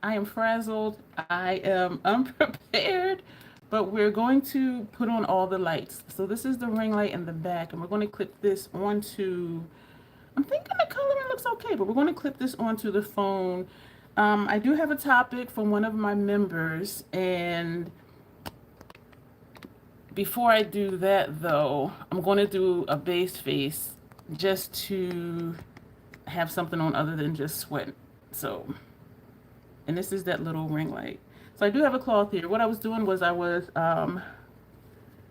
I am frazzled. I am unprepared, but we're going to put on all the lights. So this is the ring light in the back, and we're going to clip this onto, I'm thinking the coloring looks okay, but we're going to clip this onto the phone. I do have a topic from one of my members, and before I do that though, I'm going to do a base face just to have something on other than just sweat. So, and this is that little ring light. So I do have a cloth here. What I was doing was I was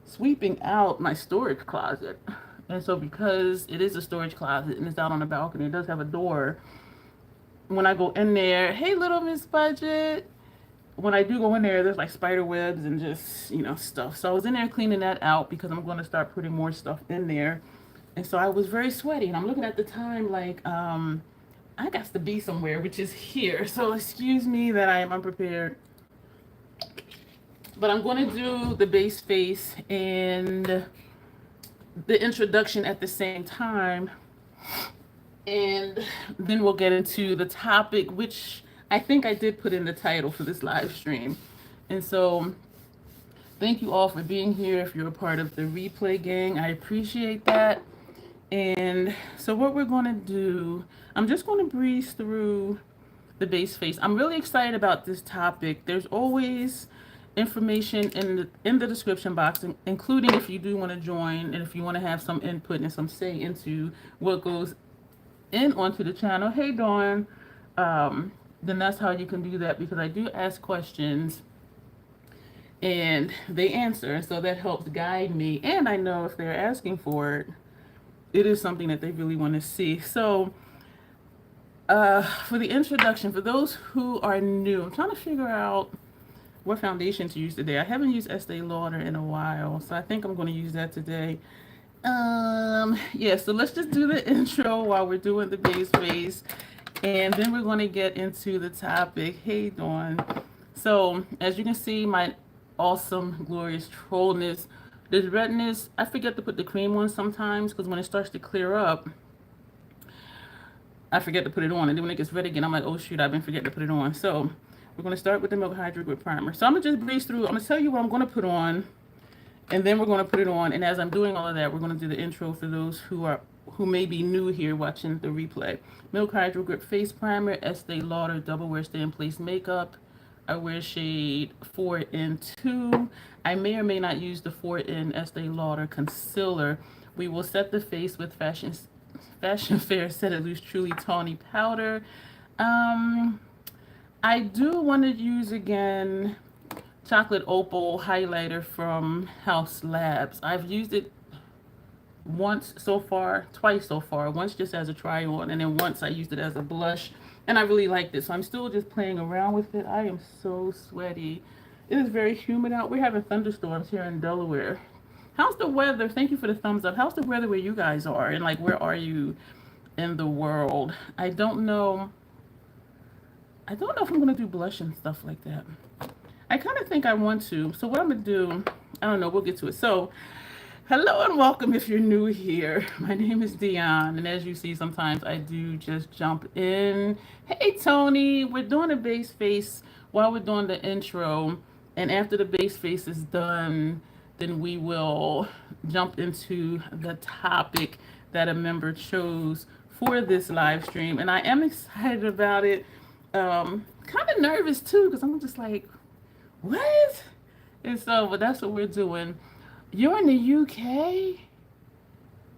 sweeping out my storage closet. And so because it is a storage closet and it's out on the balcony, it does have a door. When I go in there, hey little Miss Budget, when I do go in there, there's like spider webs and just, stuff. So I was in there cleaning that out because I'm going to start putting more stuff in there. And so I was very sweaty, and I'm looking at the time like, I got to be somewhere, which is here. So excuse me that I am unprepared. But I'm going to do the base face and the introduction at the same time. And then we'll get into the topic, which I think I did put in the title for this live stream. And so thank you all for being here. If you're a part of the replay gang, I appreciate that. And so what we're going to do, I'm just going to breeze through the base face. I'm really excited about this topic. There's always information in the description box, including if you do want to join and if you want to have some input and some say into what goes in onto the channel. Hey Dawn, then that's how you can do that, because I do ask questions and they answer, so that helps guide me, and I know if they're asking for it, it is something that they really want to see. So for the introduction, for those who are new, I'm trying to figure out what foundation to use today. I haven't used Estee Lauder in a while, so I think I'm going to use that today. Yeah, so let's just do the intro while we're doing the base face, and then we're going to get into the topic. Hey Dawn. So as you can see, my awesome glorious trollness, this redness, I forget to put the cream on sometimes, because when it starts to clear up, I forget to put it on, and then when it gets red again, I'm like, oh shoot, I've been forgetting to put it on. So we're going to start with the Milk Hydrate with primer. So I'm going to just breeze through. I'm going to tell you what I'm going to put on, and then we're going to put it on. And as I'm doing all of that, we're going to do the intro for those who may be new here watching the replay. Milk Hydro Grip Face Primer, Estee Lauder Double Wear Stay in Place Makeup. I wear shade 4 in 2. I may or may not use the 4 in Estee Lauder Concealer. We will set the face with Fashion Fair Set It Loose Truly Tawny Powder. I do want to use again Chocolate Opal highlighter from House Labs. I've used it twice so far. Once just as a try on, and then once I used it as a blush, and I really liked it. So I'm still just playing around with it. I am so sweaty. It is very humid out. We're having thunderstorms here in Delaware. How's the weather? Thank you for the thumbs up. How's the weather where you guys are? And like, where are you in the world? I don't know if I'm going to do blush and stuff like that. I kind of think I want to. So what I'm going to do, I don't know, we'll get to it. So hello and welcome if you're new here. My name is Dion, and as you see, sometimes I do just jump in. Hey Tony, we're doing a base face while we're doing the intro, and after the base face is done, then we will jump into the topic that a member chose for this live stream, and I am excited about it. Kind of nervous too, because I'm just like, what? And so, but that's what we're doing. You're in the UK?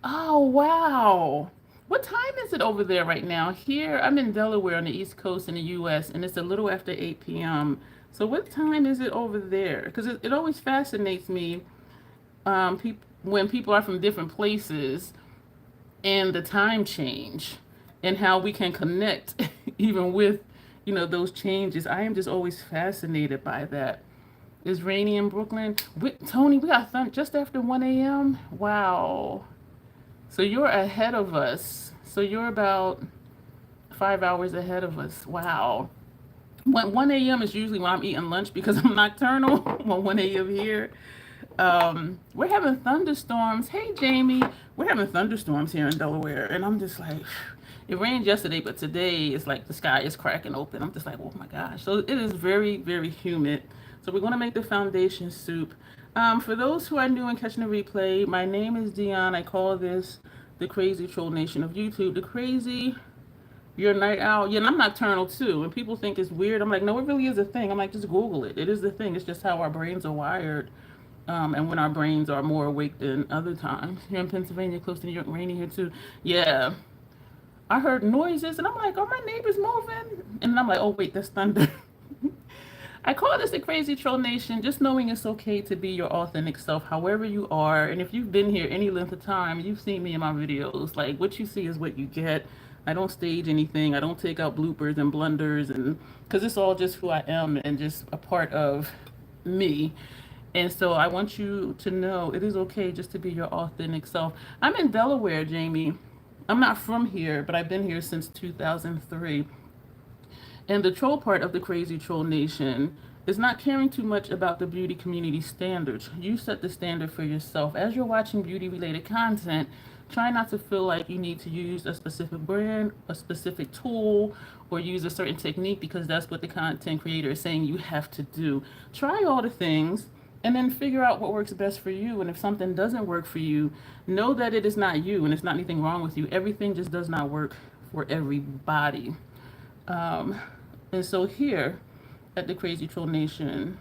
Oh, wow. What time is it over there right now? Here, I'm in Delaware on the East Coast in the US, and it's a little after 8 p.m. So what time is it over there? Because it always fascinates me when people are from different places and the time change and how we can connect even with, those changes. I am just always fascinated by that. It's rainy in Brooklyn. Tony, we got sun just after 1 a.m. Wow. So you're ahead of us. So you're about 5 hours ahead of us. Wow. 1 a.m. is usually when I'm eating lunch because I'm nocturnal. 1 a.m. here. We're having thunderstorms. Hey, Jamie. We're having thunderstorms here in Delaware. And I'm just like, It rained yesterday, but today it's like the sky is cracking open. I'm just like, oh my gosh. So it is very, very humid. So we're going to make the foundation soup. For those who are new and catching the replay, my name is Dion. I call this the Crazy Troll Nation of YouTube. The crazy, you're a night owl. Yeah, and I'm nocturnal too. And people think it's weird. I'm like, no, it really is a thing. I'm like, just Google it. It is the thing. It's just how our brains are wired. And when our brains are more awake than other times. Here in Pennsylvania, close to New York, raining here too. Yeah. I heard noises and I'm like, oh, my neighbor's moving. And then I'm like, oh, wait, that's thunder. I call this the Crazy Troll Nation, just knowing it's okay to be your authentic self, however you are. And if you've been here any length of time, you've seen me in my videos. Like, what you see is what you get. I don't stage anything. I don't take out bloopers and blunders, and because it's all just who I am and just a part of me. And so I want you to know it is okay just to be your authentic self. I'm in Delaware, Jamie. I'm not from here, but I've been here since 2003. And the troll part of the Crazy Troll Nation is not caring too much about the beauty community standards. You set the standard for yourself. As you're watching beauty related content, try not to feel like you need to use a specific brand, a specific tool, or use a certain technique because that's what the content creator is saying you have to do. Try all the things and then figure out what works best for you. And if something doesn't work for you, know that it is not you and it's not anything wrong with you. Everything just does not work for everybody. And so here at the Crazy Troll Nation,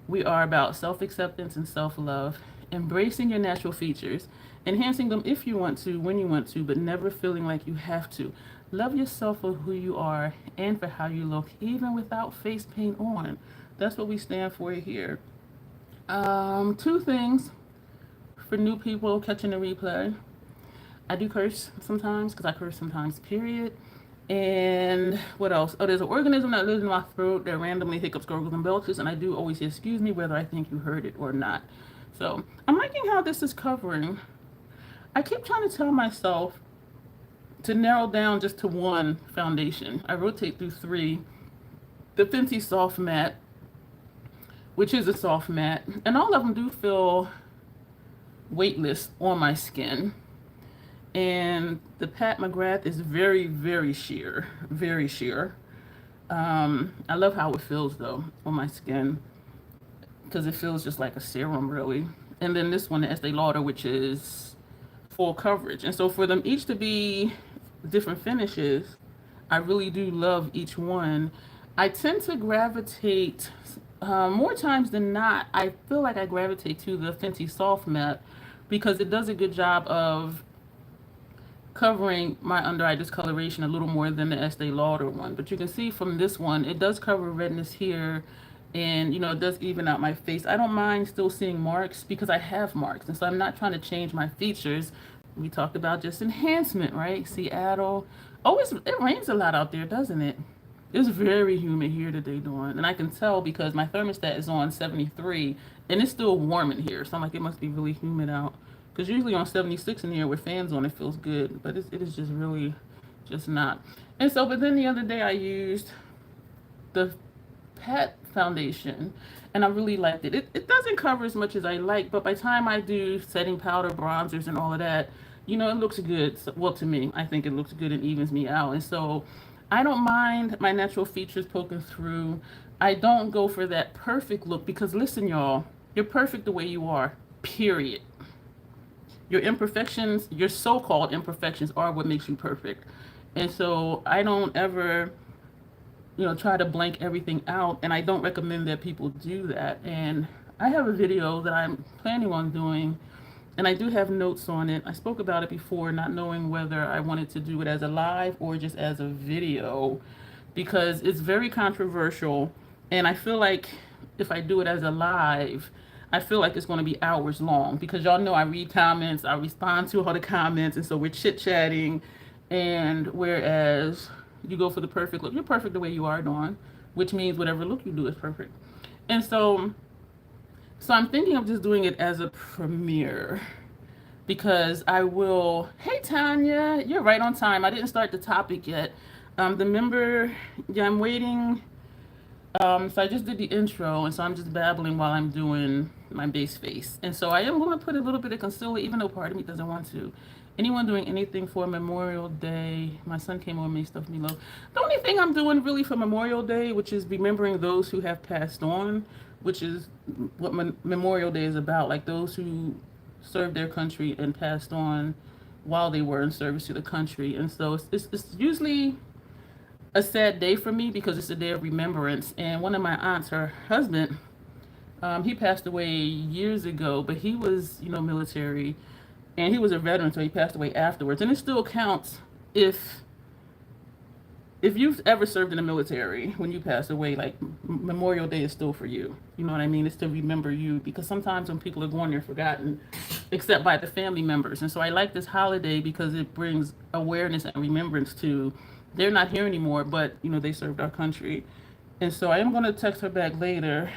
we are about self-acceptance and self-love, embracing your natural features, enhancing them if you want to, when you want to, but never feeling like you have to. Love yourself for who you are and for how you look, even without face paint on. That's what we stand for here. Two things for new people catching the replay. I do curse sometimes because I curse sometimes, period. And what else? Oh, there's an organism that lives in my throat that randomly hiccups, gurgles, and belches, and I do always say, excuse me, whether I think you heard it or not. So I'm liking how this is covering. I keep trying to tell myself to narrow down just to one foundation. I rotate through three. The Fenty Soft Matte, which is a soft matte, and all of them do feel weightless on my skin. And the Pat McGrath is very, very sheer, very sheer. I love how it feels though on my skin because it feels just like a serum really. And then this one, the Estee Lauder, which is full coverage. And so for them each to be different finishes, I really do love each one. I tend to gravitate, more times than not, I feel like I gravitate to the Fenty Soft Matte because it does a good job of covering my under eye discoloration a little more than the Estee Lauder one. But you can see from this one, it does cover redness here, and you know, it does even out my face. I don't mind still seeing marks because I have marks, and so I'm not trying to change my features. We talked about just enhancement, right? Seattle. Oh, it rains a lot out there, doesn't it? It's very humid here today, Dawn, and I can tell because my thermostat is on 73, and it's still warm in here. So I'm like, it must be really humid out. Because usually on 76 in here with fans on, it feels good, but it is just really just not. And so, but then the other day I used the Pat foundation, and I really liked it. It doesn't cover as much as I like, but by the time I do setting powder, bronzers, and all of that, you know, it looks good. So, well, to me, I think it looks good and evens me out. And so I don't mind my natural features poking through. I don't go for that perfect look because listen, y'all, you're perfect the way you are, period. Your imperfections, your so-called imperfections are what makes you perfect. And so I don't ever, you know, try to blank everything out. And I don't recommend that people do that. And I have a video that I'm planning on doing, and I do have notes on it. I spoke about it before, not knowing whether I wanted to do it as a live or just as a video, because it's very controversial. And I feel like if I do it as a live, I feel like it's going to be hours long because y'all know I read comments, I respond to all the comments, and so we're chit-chatting. And whereas you go for the perfect look, you're perfect the way you are, Dawn, which means whatever look you do is perfect. And so I'm thinking of just doing it as a premiere because I will, hey Tanya, you're right on time. I didn't start the topic yet. The member, yeah, I'm waiting. So I just did the intro, and so I'm just babbling while I'm doing my base face. And so I am going to put a little bit of concealer, even though part of me doesn't want to. Anyone doing anything for Memorial Day? My son came over and made stuffed meatloaf. The only thing I'm doing really for Memorial Day, which is remembering those who have passed on, which is what Memorial Day is about, like those who served their country and passed on while they were in service to the country. And so it's usually a sad day for me because it's a day of remembrance. And one of my aunts, her husband, he passed away years ago, but he was, military, and he was a veteran, so he passed away afterwards. And it still counts if you've ever served in the military. When you pass away, like Memorial Day is still for you. You know what I mean? It's to remember you, because sometimes when people are gone, they're forgotten, except by the family members. And so I like this holiday because it brings awareness and remembrance to they're not here anymore, but they served our country. And so I am going to text her back later.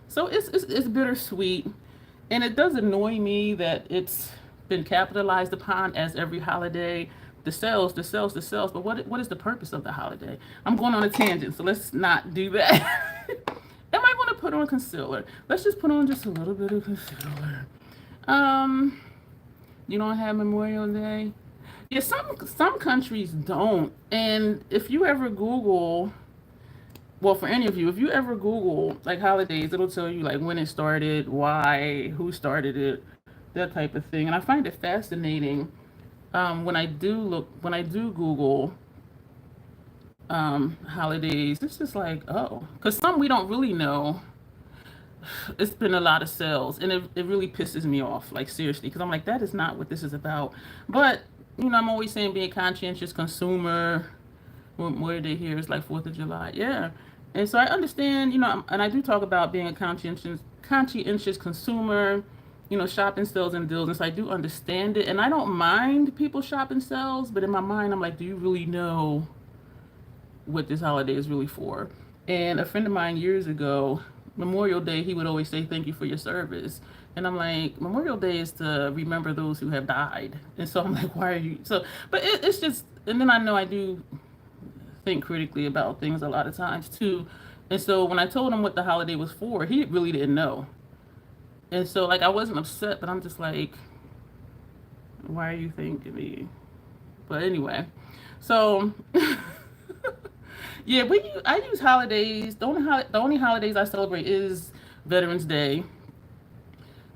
So it's bittersweet, and it does annoy me that it's been capitalized upon as every holiday. The sales, the sales, the sales. But what is the purpose of the holiday? I'm going on a tangent, so let's not do that. Am I going to put on concealer? Let's just put on just a little bit of concealer. You don't have Memorial Day? Yeah, some countries don't. And if you ever Google, well, for any of you, if you ever Google like holidays, it'll tell you like when it started, why, who started it, that type of thing. And I find it fascinating when I do Google holidays. It's just like, oh, because some we don't really know. It's been a lot of sales, and it really pisses me off, like seriously, because I'm like, that is not what this is about. But I'm always saying being a conscientious consumer. What they hear is like 4th of July, yeah. And so I understand, and I do talk about being a conscientious consumer, shopping sales and deals. And so I do understand it, and I don't mind people shopping sales, but in my mind, I'm like, do you really know what this holiday is really for? And a friend of mine years ago, Memorial Day, he would always say, thank you for your service. And I'm like, Memorial Day is to remember those who have died. And so I'm like, why are you so? But it's just, and then I know I do think critically about things a lot of times too. And so when I told him what the holiday was for, he really didn't know. And so like I wasn't upset, but I'm just like, why are you thanking me? But anyway, so yeah, I use holidays. The only holidays I celebrate is Veterans Day,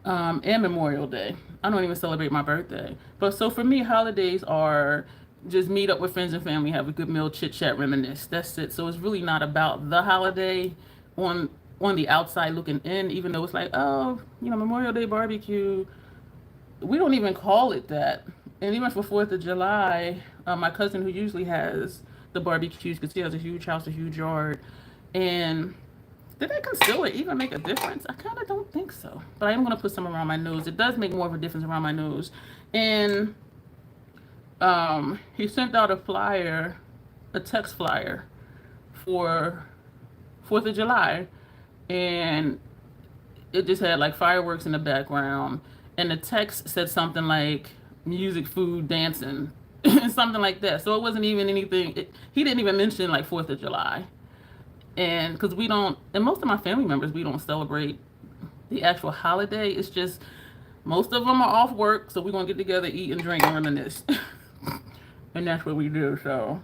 and Memorial Day. I don't even celebrate my birthday. But so for me, holidays are just meet up with friends and family, have a good meal, chit chat, reminisce. That's it. So it's really not about the holiday on the outside looking in, even though it's like, oh, Memorial Day barbecue. We don't even call it that. And even for 4th of July, my cousin who usually has the barbecues, because he has a huge house, a huge yard, and did that concealer even make a difference? I kind of don't think so. But I am going to put some around my nose. It does make more of a difference around my nose. And he sent out a text flyer for 4th of July. And it just had like fireworks in the background. And the text said something like music, food, dancing, something like that. So it wasn't even anything. He didn't even mention like 4th of July. And because and most of my family members, we don't celebrate the actual holiday. It's just most of them are off work, so we're going to get together, eat and drink and reminisce. And that's what we do. So,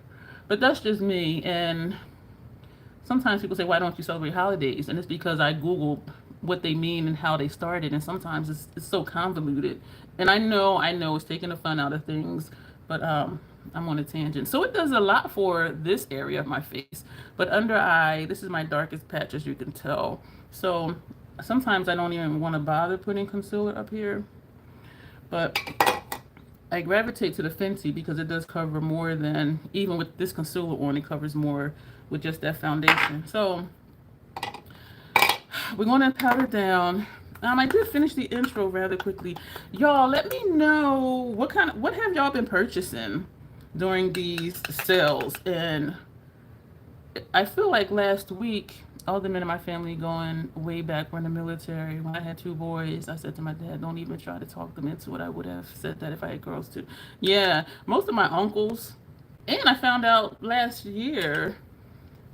but that's just me. And sometimes people say, why don't you celebrate holidays? And it's because I Googled what they mean and how they started. And sometimes it's so convoluted. And I know it's taking the fun out of things, but I'm on a tangent. So it does a lot for this area of my face. But under eye, this is my darkest patch, as you can tell. So sometimes I don't even want to bother putting concealer up here. But I gravitate to the Fenty because it does cover more than, even with this concealer on, it covers more with just that foundation. So we're going to powder down. I did finish the intro rather quickly. Y'all, let me know what have y'all been purchasing during these sales. And I feel like last week, all the men in my family going way back were in the military. When I had 2 boys, I said to my dad, don't even try to talk them into it. I would have said that if I had girls too. Yeah, most of my uncles. And I found out last year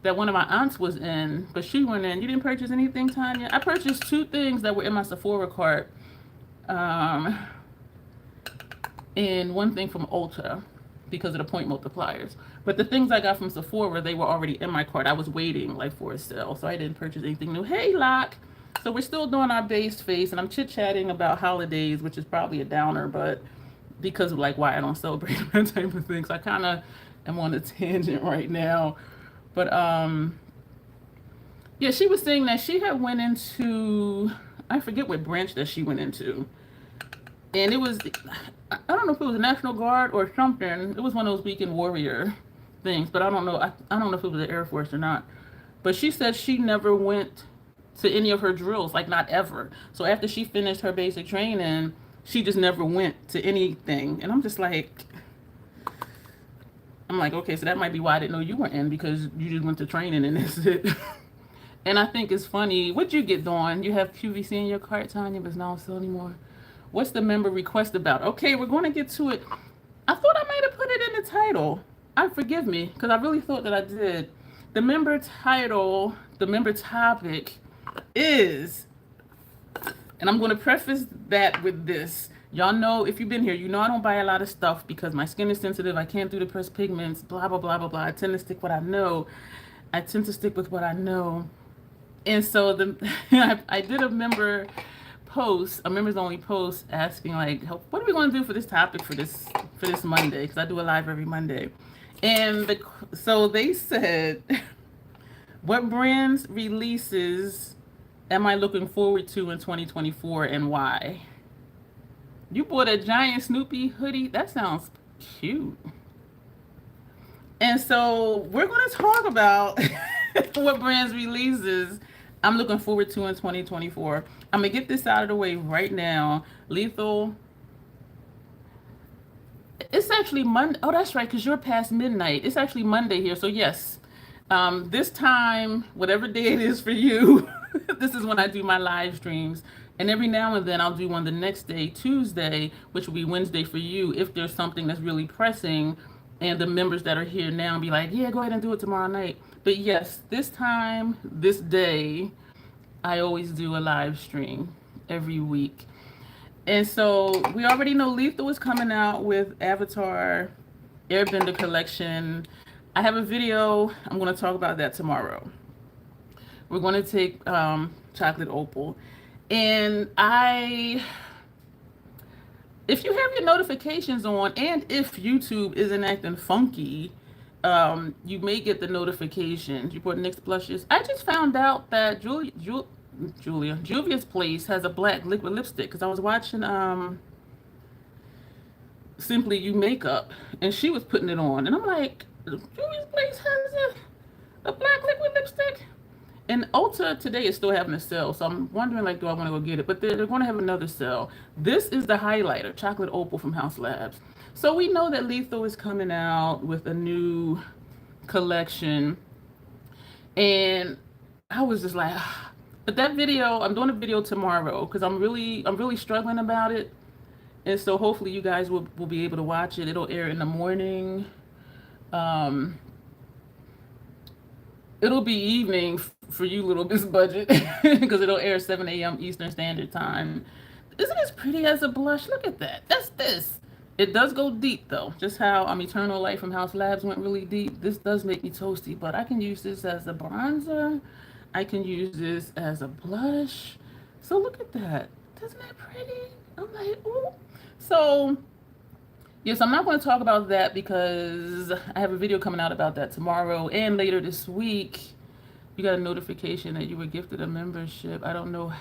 that one of my aunts was in, but she went in. You didn't purchase anything, Tanya? I purchased 2 things that were in my Sephora cart. And and one thing from Ulta because of the point multipliers. But the things I got from Sephora, they were already in my cart. I was waiting like for a sale, so I didn't purchase anything new. Hey, Lock. So we're still doing our base face, and I'm chit-chatting about holidays, which is probably a downer, but because of like why I don't celebrate that type of thing. So I kind of am on a tangent right now. But yeah, she was saying that she had went into, I forget what branch that she went into. And it was, I don't know if it was the National Guard or something. It was one of those weekend warrior things, but I don't know. I don't know if it was the Air Force or not. But she said she never went to any of her drills, like not ever. So after she finished her basic training, she just never went to anything. And I'm just like, okay, so that might be why I didn't know you were in, because you just went to training and that's it. And I think it's funny. What'd you get, Dawn? You have QVC in your cart, Tanya, but it's not on sale anymore. What's the member request about? Okay, we're going to get to it. I thought I might have put it in the title. Forgive me, because I really thought that I did. The member title, the member topic is, and I'm going to preface that with this. Y'all know, if you've been here, you know I don't buy a lot of stuff because my skin is sensitive. I can't do the pressed pigments, blah, blah, blah, blah, blah. I tend to stick what I know. I tend to stick with what I know. And so I did a member post, a members only post, asking like, what are we going to do for this topic for this Monday? Because I do a live every Monday. And so they said, what brands releases am I looking forward to in 2024 and why? You bought a giant Snoopy hoodie? That sounds cute. And so we're going to talk about what brands releases I'm looking forward to in 2024. I'm going to get this out of the way right now. Lethal. It's actually Monday. Oh, that's right, because you're past midnight. It's actually Monday here. So yes, this time, whatever day it is for you, this is when I do my live streams. And every now and then I'll do one the next day, Tuesday, which will be Wednesday for you, if there's something that's really pressing. And the members that are here now be like, yeah, go ahead and do it tomorrow night. But yes, this time, this day, I always do a live stream every week. And so we already know Lethal is coming out with Avatar Airbender Collection. I have a video. I'm going to talk about that tomorrow. We're going to take Chocolate Opal. And if you have your notifications on, and if YouTube isn't acting funky, you may get the notifications. You put NYX blushes. I just found out that Juvia's Place has a black liquid lipstick, because I was watching Simply You Makeup, and she was putting it on, and I'm like, Juvia's Place has a black liquid lipstick? And Ulta today is still having a sale, so I'm wondering, like, do I want to go get it? But they're going to have another sale. This is the highlighter, Chocolate Opal from Haus Labs. So we know that Lethal is coming out with a new collection, and I was just like, ah. But that video, I'm doing a video tomorrow because I'm really struggling about it, and so hopefully you guys will be able to watch it. It'll air in the morning. It'll be evening for you, Little Miss Budget, because it'll air 7 a.m. Eastern Standard Time. Isn't it as pretty as a blush? Look at that. That's this. It does go deep, though. Just how Eternal Light from Haus Labs went really deep. This does make me toasty, but I can use this as a bronzer. I can use this as a blush. So look at that. Isn't that pretty? I'm like, ooh. So yes, I'm not going to talk about that because I have a video coming out about that tomorrow, and later this week, you got a notification that you were gifted a membership. I don't know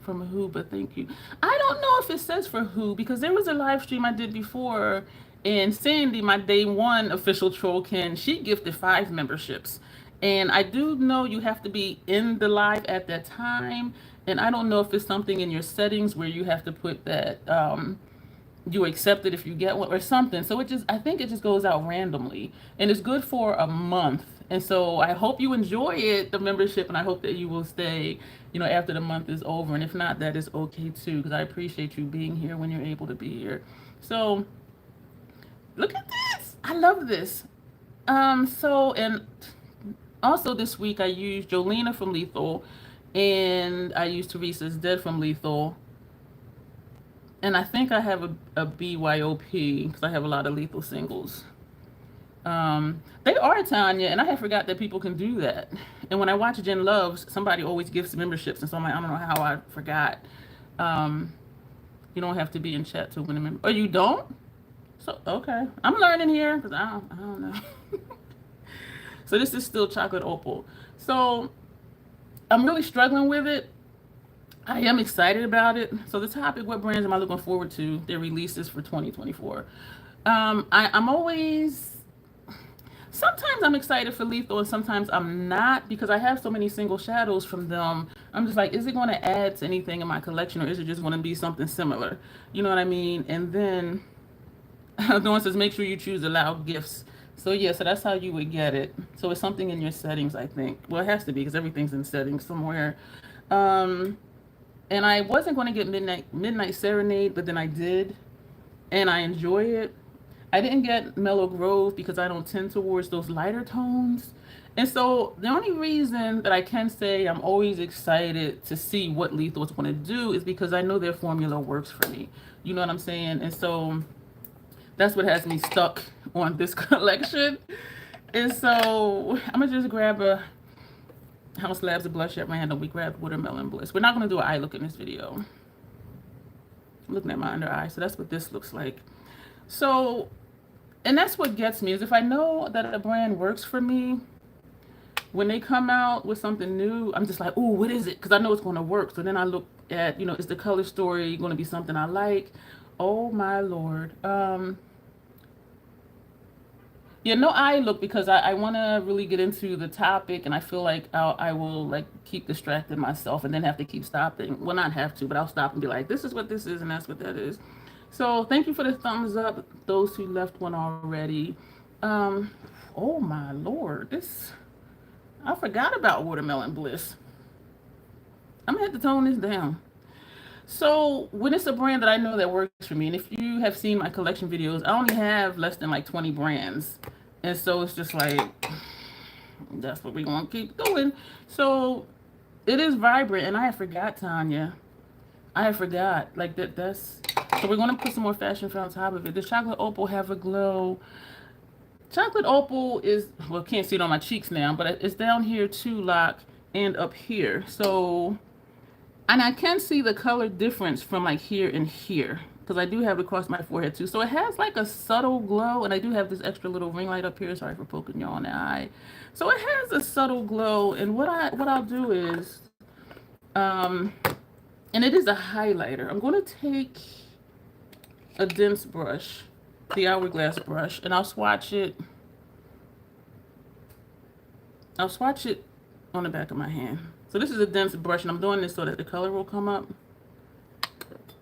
from who, but thank you. I don't know if it says for who, because there was a live stream I did before, and Sandy, my day one official trollkin, she gifted 5 memberships. And I do know you have to be in the live at that time, and I don't know if it's something in your settings where you have to put that you accept it if you get one or something. So I think it just goes out randomly, and it's good for a month. And so I hope you enjoy it, the membership, and I hope that you will stay, after the month is over. And if not, that is okay too, because I appreciate you being here when you're able to be here. So look at this. I love this. And also this week I used Jolena from Lethal, and I used Teresa's Dead from Lethal. And I think I have a BYOP because I have a lot of lethal singles. They are Tanya, and I had forgot that people can do that. And when I watch Jen Luvs, somebody always gives memberships, and so I'm like, I don't know how I forgot. Um, you don't have to be in chat to win a member. Oh, you don't? So okay, I'm learning here because I don't know. So this is still chocolate opal. So I'm really struggling with it. I am excited about it. So the topic, what brands am I looking forward to? Their releases for 2024. I'm always, sometimes I'm excited for Lethal and sometimes I'm not because I have so many single shadows from them. I'm just like, is it going to add to anything in my collection or is it just going to be something similar? You know what I mean? And then the one says, make sure you choose allow gifts. So yeah, so that's how you would get it. So it's something in your settings, I think. Well, it has to be because everything's in settings somewhere. And I wasn't going to get Midnight Serenade, but then I did, and I enjoy it. I didn't get Mellow Grove because I don't tend towards those lighter tones. And so the only reason that I can say I'm always excited to see what Lethal is going to do is because I know their formula works for me. You know what I'm saying? And so that's what has me stuck on this collection. And so I'm going to just grab a House Labs of blush at random. We grabbed Watermelon Bliss. We're not going to do an eye look in this video. I'm looking at my under eye. So that's what this looks like. So, and that's what gets me is if I know that a brand works for me, when they come out with something new, I'm just like, oh, what is it? Because I know it's going to work. So then I look at, you know, is the color story going to be something I like? Oh, my Lord. Yeah, no eye look because I want to really get into the topic and I feel like I will like keep distracting myself and then have to keep stopping. Well, not have to, but I'll stop and be like, this is what this is and that's what that is. So thank you for the thumbs up, those who left one already. Oh my Lord, I forgot about Watermelon Bliss. I'm gonna have to tone this down. So when it's a brand that I know that works for me, and if you have seen my collection videos, I only have less than like 20 brands. And so it's just like, that's what we're going to keep doing. So it is vibrant. And I forgot, Tanya. I forgot. Like that's, so we're going to put some more fashion on top of it. Does Chocolate Opal have a glow? Chocolate Opal is, well, can't see it on my cheeks now, but it's down here too, lock, and up here. So, and I can see the color difference from like here and here. Because I do have it across my forehead too. So it has like a subtle glow. And I do have this extra little ring light up here. Sorry for poking y'all in the eye. So it has a subtle glow. And what I'll do is, and it is a highlighter. I'm going to take a dense brush, the Hourglass brush, and I'll swatch it. I'll swatch it on the back of my hand. So this is a dense brush, and I'm doing this so that the color will come up.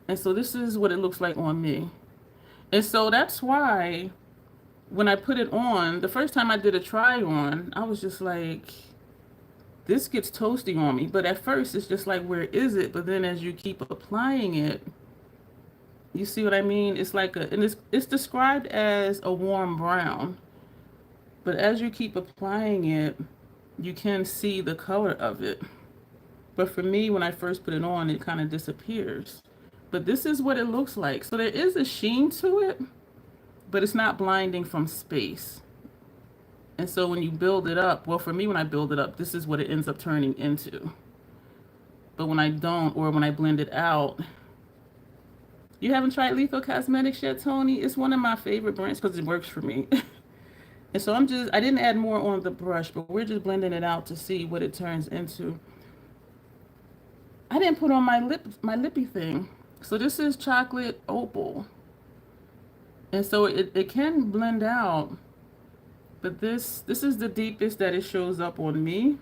And so this is what it looks like on me. And so that's why when I put it on, the first time I did a try on, I was just like, this gets toasty on me. But at first it's just like, where is it? But then as you keep applying it, you see what I mean? It's like and it's described as a warm brown. But as you keep applying it, you can see the color of it. But for me, when I first put it on, it kind of disappears. But this is what it looks like. So there is a sheen to it, but it's not blinding from space. And so when you build it up, well, for me, when I build it up, this is what it ends up turning into. But when I don't, or when I blend it out, you haven't tried Lethal Cosmetics yet, Tony? It's one of my favorite brands because it works for me. And so I didn't add more on the brush, but we're just blending it out to see what it turns into. I didn't put on my lippy thing. So this is Chocolate Opal. And so it can blend out, but this is the deepest that it shows up on me.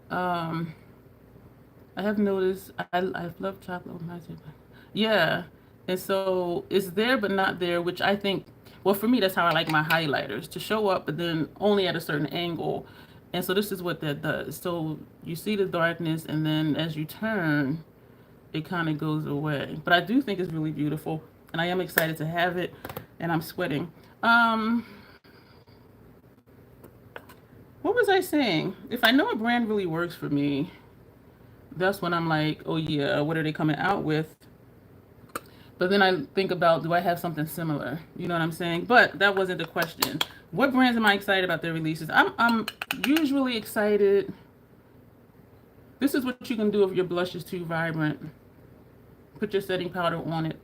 I have noticed, I love chocolate. Yeah, and so it's there but not there, which I think, well, for me, that's how I like my highlighters, to show up, but then only at a certain angle. And so this is what that does. So you see the darkness, and then as you turn, it kind of goes away. But I do think it's really beautiful, and I am excited to have it, and I'm sweating. What was I saying? If I know a brand really works for me, that's when I'm like, oh yeah, what are they coming out with? But then I think about, do I have something similar? You know what I'm saying? But that wasn't the question. What brands am I excited about their releases? I'm usually excited. This is what you can do if your blush is too vibrant. Put your setting powder on it.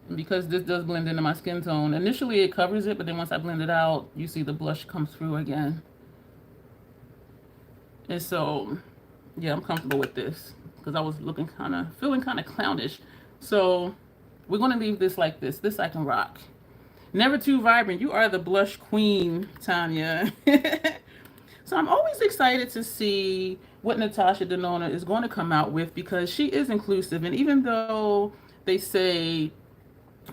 And because this does blend into my skin tone, initially it covers it, but then once I blend it out, you see the blush comes through again. And so, yeah, I'm comfortable with this because I was feeling kind of clownish. So we're going to leave this like this. This I can rock. Never too vibrant. You are the blush queen, Tanya. So I'm always excited to see what Natasha Denona is going to come out with because she is inclusive. And even though they say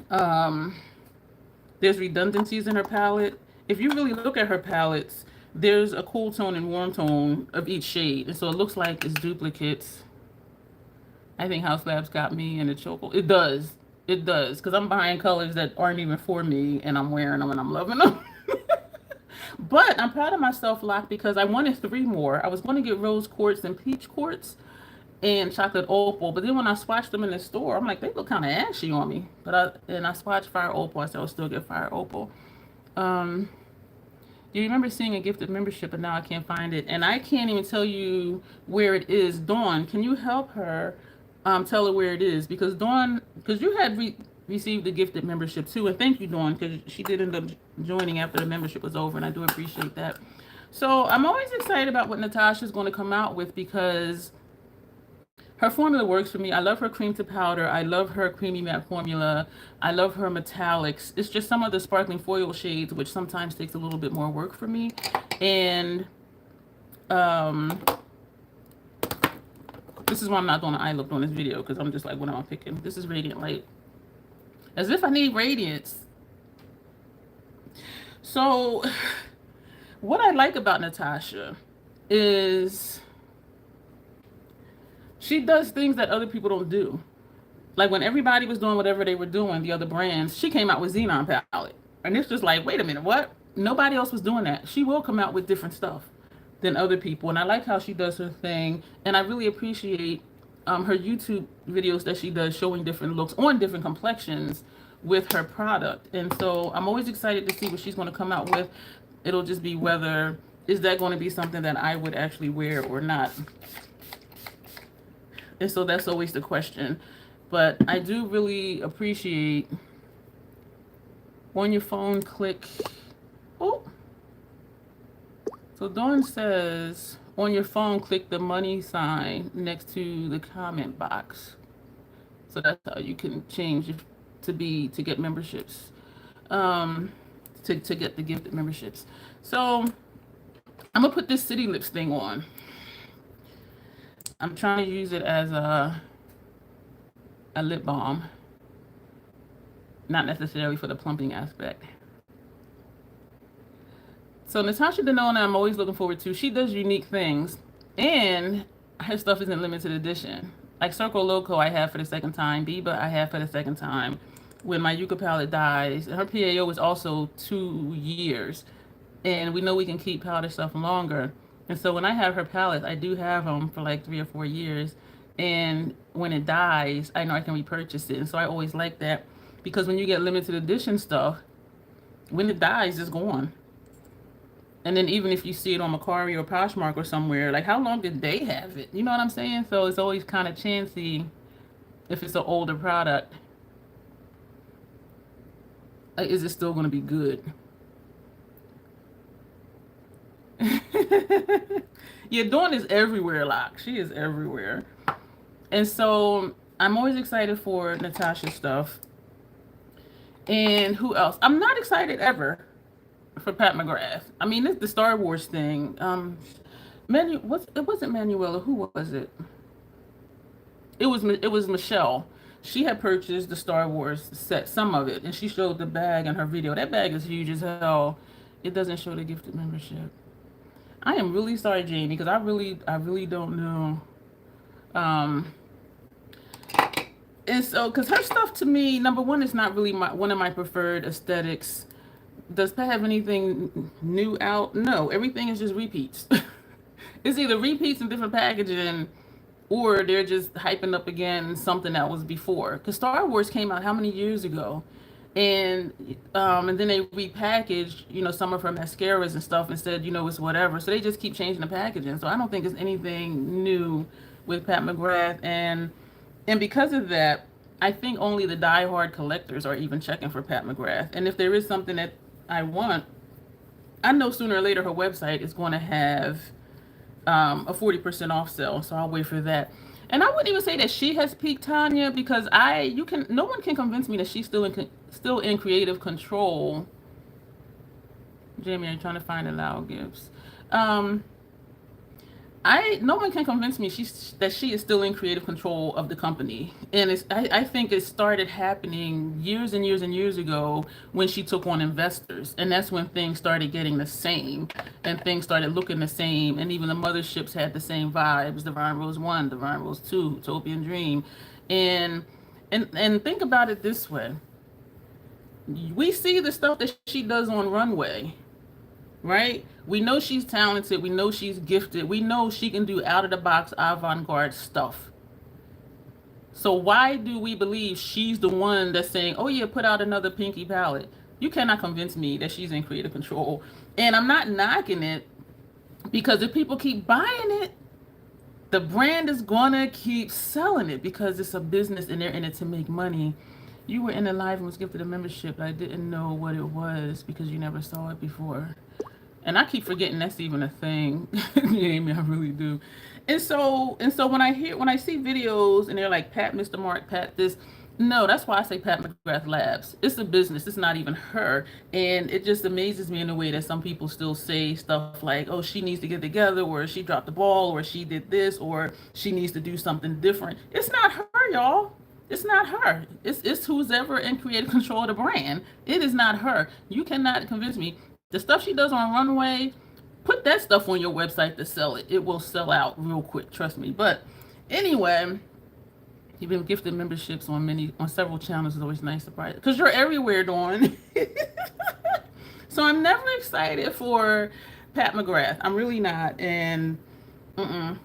there's redundancies in her palette, if you really look at her palettes, there's a cool tone and warm tone of each shade. And so it looks like it's duplicates. I think House Labs got me in a chokehold. It does. It does. Because I'm buying colors that aren't even for me, and I'm wearing them, and I'm loving them. But I'm proud of myself, Locke, because I wanted 3 more. I was going to get rose quartz and peach quartz and chocolate opal. But then when I swatched them in the store, I'm like, they look kind of ashy on me. But I swatched fire opal. I said I'll still get fire opal. Do you remember seeing a gifted membership, but now I can't find it? And I can't even tell you where it is. Dawn, can you help her tell her where it is? Because Dawn, because you had received a gifted membership too. And thank you, Dawn, because she did end up joining after the membership was over. And I do appreciate that. So I'm always excited about what Natasha's going to come out with because her formula works for me. I love her cream to powder. I love her creamy matte formula. I love her metallics. It's just some of the sparkling foil shades, which sometimes takes a little bit more work for me. And this is why I'm not doing an eye look on this video, because I'm just like, what am I picking? This is Radiant Light. As if I need radiance. So what I like about Natasha is she does things that other people don't do. Like when everybody was doing whatever they were doing, the other brands, she came out with Xenon palette. And it's just like, wait a minute, what? Nobody else was doing that. She will come out with different stuff than other people. And I like how she does her thing. And I really appreciate her YouTube videos that she does showing different looks on different complexions with her product. And so I'm always excited to see what she's going to come out with. It'll just be whether, is that going to be something that I would actually wear or not? And so that's always the question. But I do really appreciate on your phone, click. Oh. So Dawn says, on your phone, click the money sign next to the comment box. So that's how you can change it to get memberships. To get the gifted memberships. So I'm gonna put this City Lips thing on. I'm trying to use it as a lip balm, not necessarily for the plumping aspect. So Natasha Denona, I'm always looking forward to. She does unique things, and her stuff isn't limited edition. Like Circo Loco, I have for the second time. Biba, I have for the second time. When my Yucca palette dies, and her PAO is also 2 years, and we know we can keep powder stuff longer. And so when I have her palettes, I do have them for like 3 or 4 years. And when it dies, I know I can repurchase it. And so I always like that because when you get limited edition stuff, when it dies, it's gone. And then even if you see it on Macari or Poshmark or somewhere, like how long did they have it? You know what I'm saying? So it's always kind of chancy if it's an older product. Is it still going to be good? Yeah, Dawn is everywhere, Locke. She is everywhere. And so I'm always excited for Natasha's stuff. And who else? I'm not excited ever for Pat McGrath. I mean, it's the Star Wars thing. It wasn't Manuela. Who was it? It was Michelle. She had purchased the Star Wars set, some of it, and she showed the bag in her video. That bag is huge as hell. It doesn't show the gifted membership. I am really sorry, Jamie, because I really don't know. And so, because her stuff to me, number one, is not really one of my preferred aesthetics. Does Pat have anything new out? No, everything is just repeats. It's either repeats in different packaging or they're just hyping up again something that was before. Because Star Wars came out how many years ago? And then they repackaged, some of her mascaras and stuff and said, it's whatever. So they just keep changing the packaging. So I don't think it's anything new with Pat McGrath. And because of that, I think only the diehard collectors are even checking for Pat McGrath. And if there is something that I want, I know sooner or later her website is going to have a 40% off sale. So I'll wait for that. And I wouldn't even say that she has peaked, Tanya, because no one can convince me that she's still in creative control. Jamie, are you trying to find allowed gifts? No one can convince me that she is still in creative control of the company. And I think it started happening years and years and years ago when she took on investors. And that's when things started getting the same and things started looking the same. And even the motherships had the same vibes. Divine Rose 1, Divine Rose 2, Utopian Dream. And think about it this way. We see the stuff that she does on Runway, right? We know she's talented. We know she's gifted. We know she can do out-of-the-box avant-garde stuff. So why do we believe she's the one that's saying, oh yeah, put out another pinky palette? You cannot convince me that she's in creative control. And I'm not knocking it, because if people keep buying it, the brand is gonna keep selling it because it's a business and they're in it to make money. You were in the live and was gifted a membership. I didn't know what it was because you never saw it before. And I keep forgetting that's even a thing. Amy, I really do. And so when I see videos and they're like, Pat Mr. Mark, Pat this, no, that's why I say Pat McGrath Labs. It's a business. It's not even her. And it just amazes me in a way that some people still say stuff like, oh, she needs to get together, or she dropped the ball, or she did this, or she needs to do something different. It's not her, y'all. It's not her. It's who's ever in creative control of the brand. It is not her. You cannot convince me. The stuff she does on Runway, put that stuff on your website to sell it. It will sell out real quick, trust me. But anyway, you've been gifted memberships on several channels. Is always nice surprise because you're everywhere, Dawn. So I'm never excited for Pat McGrath. I'm really not. And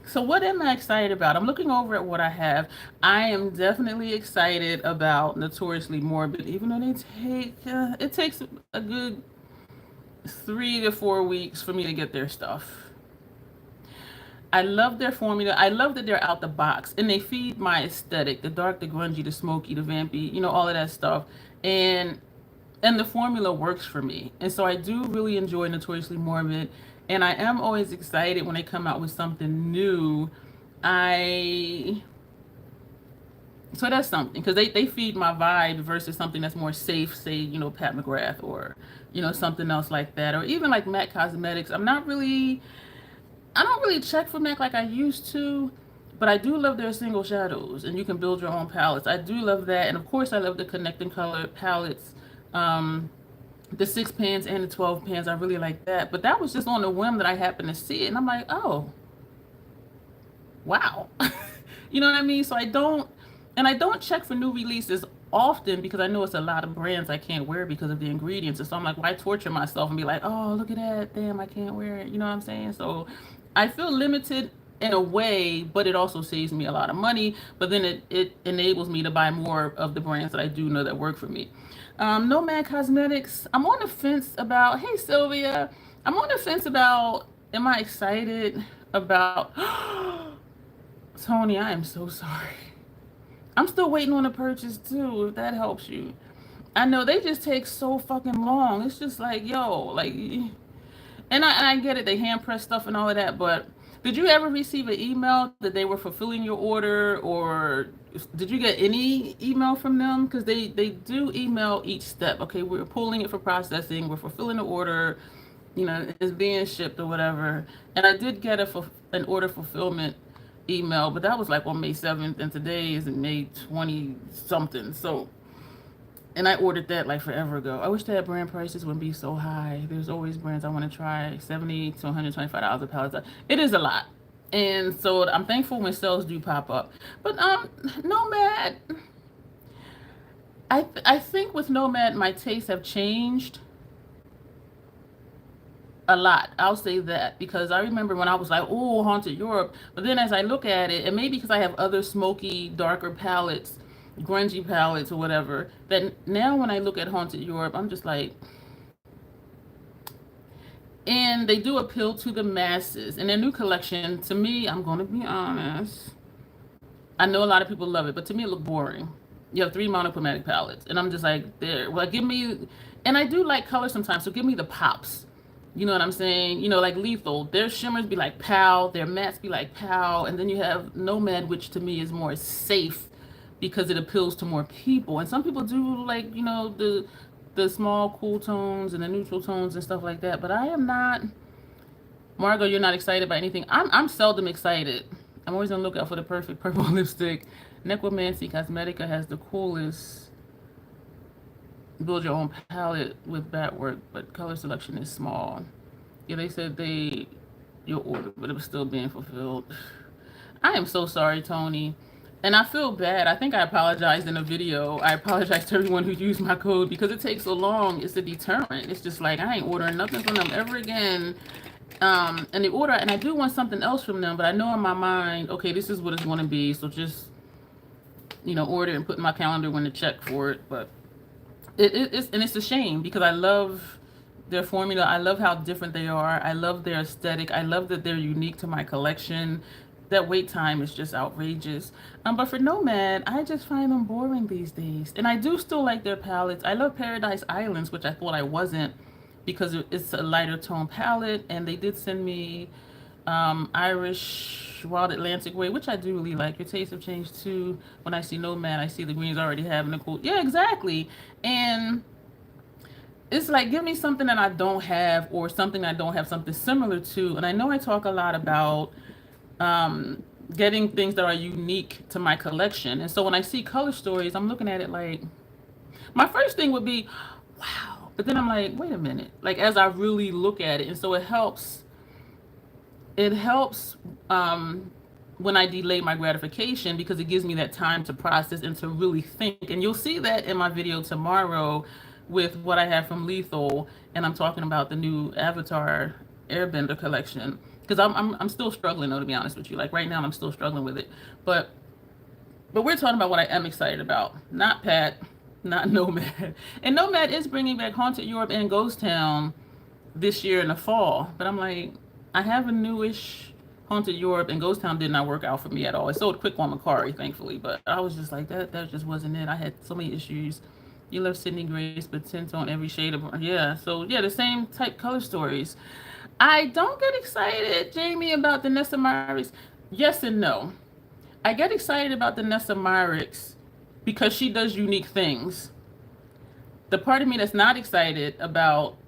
so what am I excited about? I'm looking over at what I have. I am definitely excited about Notoriously Morbid, even though it takes a good 3 to 4 weeks for me to get their stuff. I love their formula. I love that they're out the box and they feed my aesthetic, the dark, the grungy, the smoky, the vampy, all of that stuff. And the formula works for me. And so I do really enjoy Notoriously Morbid. And I am always excited when they come out with something new. So that's something, because they feed my vibe versus something that's more safe, say, Pat McGrath or, something else like that. Or even like MAC Cosmetics. I don't really check for MAC like I used to, but I do love their single shadows, and you can build your own palettes. I do love that. And of course I love the connecting color palettes, the 6 pans and the 12 pans. I really like that. But that was just on a whim that I happened to see it, and I'm like, oh, wow. You know what I mean? So I don't check for new releases often because I know it's a lot of brands I can't wear because of the ingredients. And so I'm like, why torture myself and be like, oh, look at that, damn, I can't wear it. You know what I'm saying? So I feel limited in a way, but it also saves me a lot of money. But then it enables me to buy more of the brands that I do know that work for me. Nomad Cosmetics, I'm on the fence about, hey Sylvia, I'm on the fence about, am I excited about, Tony, I am so sorry. I'm still waiting on a purchase too, if that helps you. I know they just take so fucking long. It's just like, yo, like, and I get it, they hand press stuff and all of that, but did you ever receive an email that they were fulfilling your order, or did you get any email from them? Because they do email each step. Okay, we're pulling it for processing, we're fulfilling the order, it's being shipped or whatever. And I did get an order fulfillment email, but that was like on May 7th, and today is May 20 something. So, and I ordered that like forever ago. I wish that brand prices wouldn't be so high. There's always brands I want to try. $70 to $125 a pallet. It is a lot. And so I'm thankful when sales do pop up. But Nomad, I think with Nomad my tastes have changed. a lot. I'll say that because I remember when I was like, oh, Haunted Europe. But then as I look at it, and maybe because I have other smoky, darker palettes, grungy palettes or whatever, that now when I look at Haunted Europe, I'm just like, and they do appeal to the masses. And their new collection, to me, I'm going to be honest, I know a lot of people love it, but to me it looked boring. You have 3 monochromatic palettes, and I'm just like, there. Well, give me, and I do like color sometimes, so give me the pops. You know what I'm saying? You know, like Lethal, their shimmers be like pow, their mattes be like pow, and then you have Nomad, which to me is more safe because it appeals to more people. And some people do like, you know, the small cool tones and the neutral tones and stuff like that. But I am not. Margot, you're not excited by anything. I'm seldom excited. I'm always on the lookout for the perfect purple lipstick. Necromancy Cosmetica has the coolest build your own palette with bat work, but color selection is small. Yeah, they said your order, but it was still being fulfilled. I am so sorry, Tony. And I feel bad. I think I apologized in a video. I apologize to everyone who used my code because it takes so long. It's a deterrent. It's just like, I ain't ordering nothing from them ever again. And the order, and I do want something else from them, but I know in my mind, okay, this is what it's going to be. So just, you know, order and put in my calendar when to check for it. But it's a shame because I love their formula. I love how different they are. I love their aesthetic. I love that they're unique to my collection. That wait time is just outrageous. But for Nomad, I just find them boring these days. And I do still like their palettes. I love Paradise Islands, which I thought I wasn't because it's a lighter tone palette. And they did send me Irish Wild Atlantic Way, which I do really like. Your tastes have changed too. When I see Nomad, I see the greens already having a cool. Yeah, exactly. And it's like, give me something that I don't have or something I don't have something similar to. And I know I talk a lot about getting things that are unique to my collection. And so when I see color stories, I'm looking at it like, my first thing would be, wow. But then I'm like, wait a minute. Like, as I really look at it. And so it helps when I delay my gratification because it gives me that time to process and to really think. And you'll see that in my video tomorrow with what I have from Lethal. And I'm talking about the new Avatar Airbender collection. Because I'm still struggling, though, to be honest with you. Like, right now, I'm still struggling with it. But we're talking about what I am excited about. Not Pat, not Nomad. And Nomad is bringing back Haunted Europe and Ghost Town this year in the fall. But I'm like, I have a newish Haunted Europe, and Ghost Town did not work out for me at all. It sold quick on Macari, thankfully. But I was just like, that just wasn't it. I had so many issues. You love Sydney Grace, but tint on every shade of... Yeah, so, yeah, the same type color stories. I don't get excited, Jamie, about the Nessa Myrick's. Yes and no. I get excited about the Nessa Myrick's because she does unique things. The part of me that's not excited about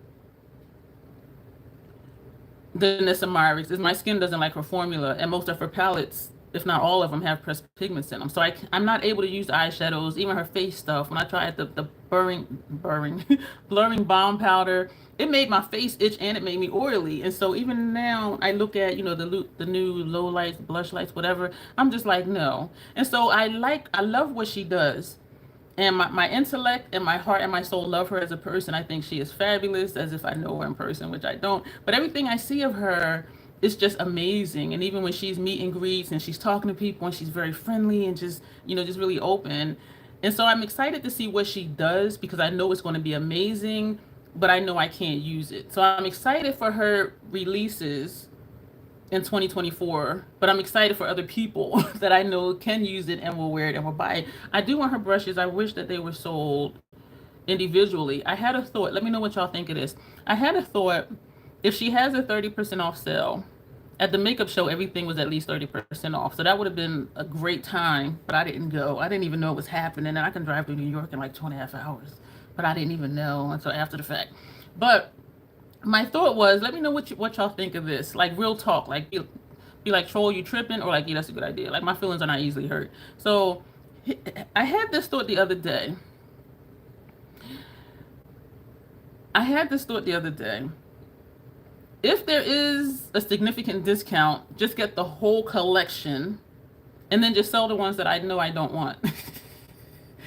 the Nessa Myrick's is my skin doesn't like her formula, and most of her palettes, if not all of them, have pressed pigments in them. So I'm not able to use eyeshadows, even her face stuff. When I tried the blurring balm powder, it made my face itch and it made me oily. And so even now I look at, you know, the new low lights, blush lights, whatever, I'm just like, no. And so I love what she does. And my intellect and my heart and my soul love her as a person. I think she is fabulous, as if I know her in person, which I don't. But everything I see of her is just amazing. And even when she's meet and greets and she's talking to people and she's very friendly and just, you know, just really open. And so I'm excited to see what she does because I know it's going to be amazing, but I know I can't use it. So I'm excited for her releases in 2024, but I'm excited for other people that I know can use it and will wear it and will buy it. I do want her brushes. I wish that they were sold individually. I had a thought. Let me know what y'all think of this. I had a thought, if she has a 30% off sale, at the makeup show, everything was at least 30% off. So that would have been a great time, but I didn't go. I didn't even know it was happening. And I can drive through New York in like 2.5 hours, but I didn't even know until after the fact. But my thought was, let me know what y'all think of this. Like, real talk. Like, be like, troll, you tripping? Or like, yeah, that's a good idea. Like, my feelings are not easily hurt. So I had this thought the other day. If there is a significant discount, just get the whole collection and then just sell the ones that I know I don't want.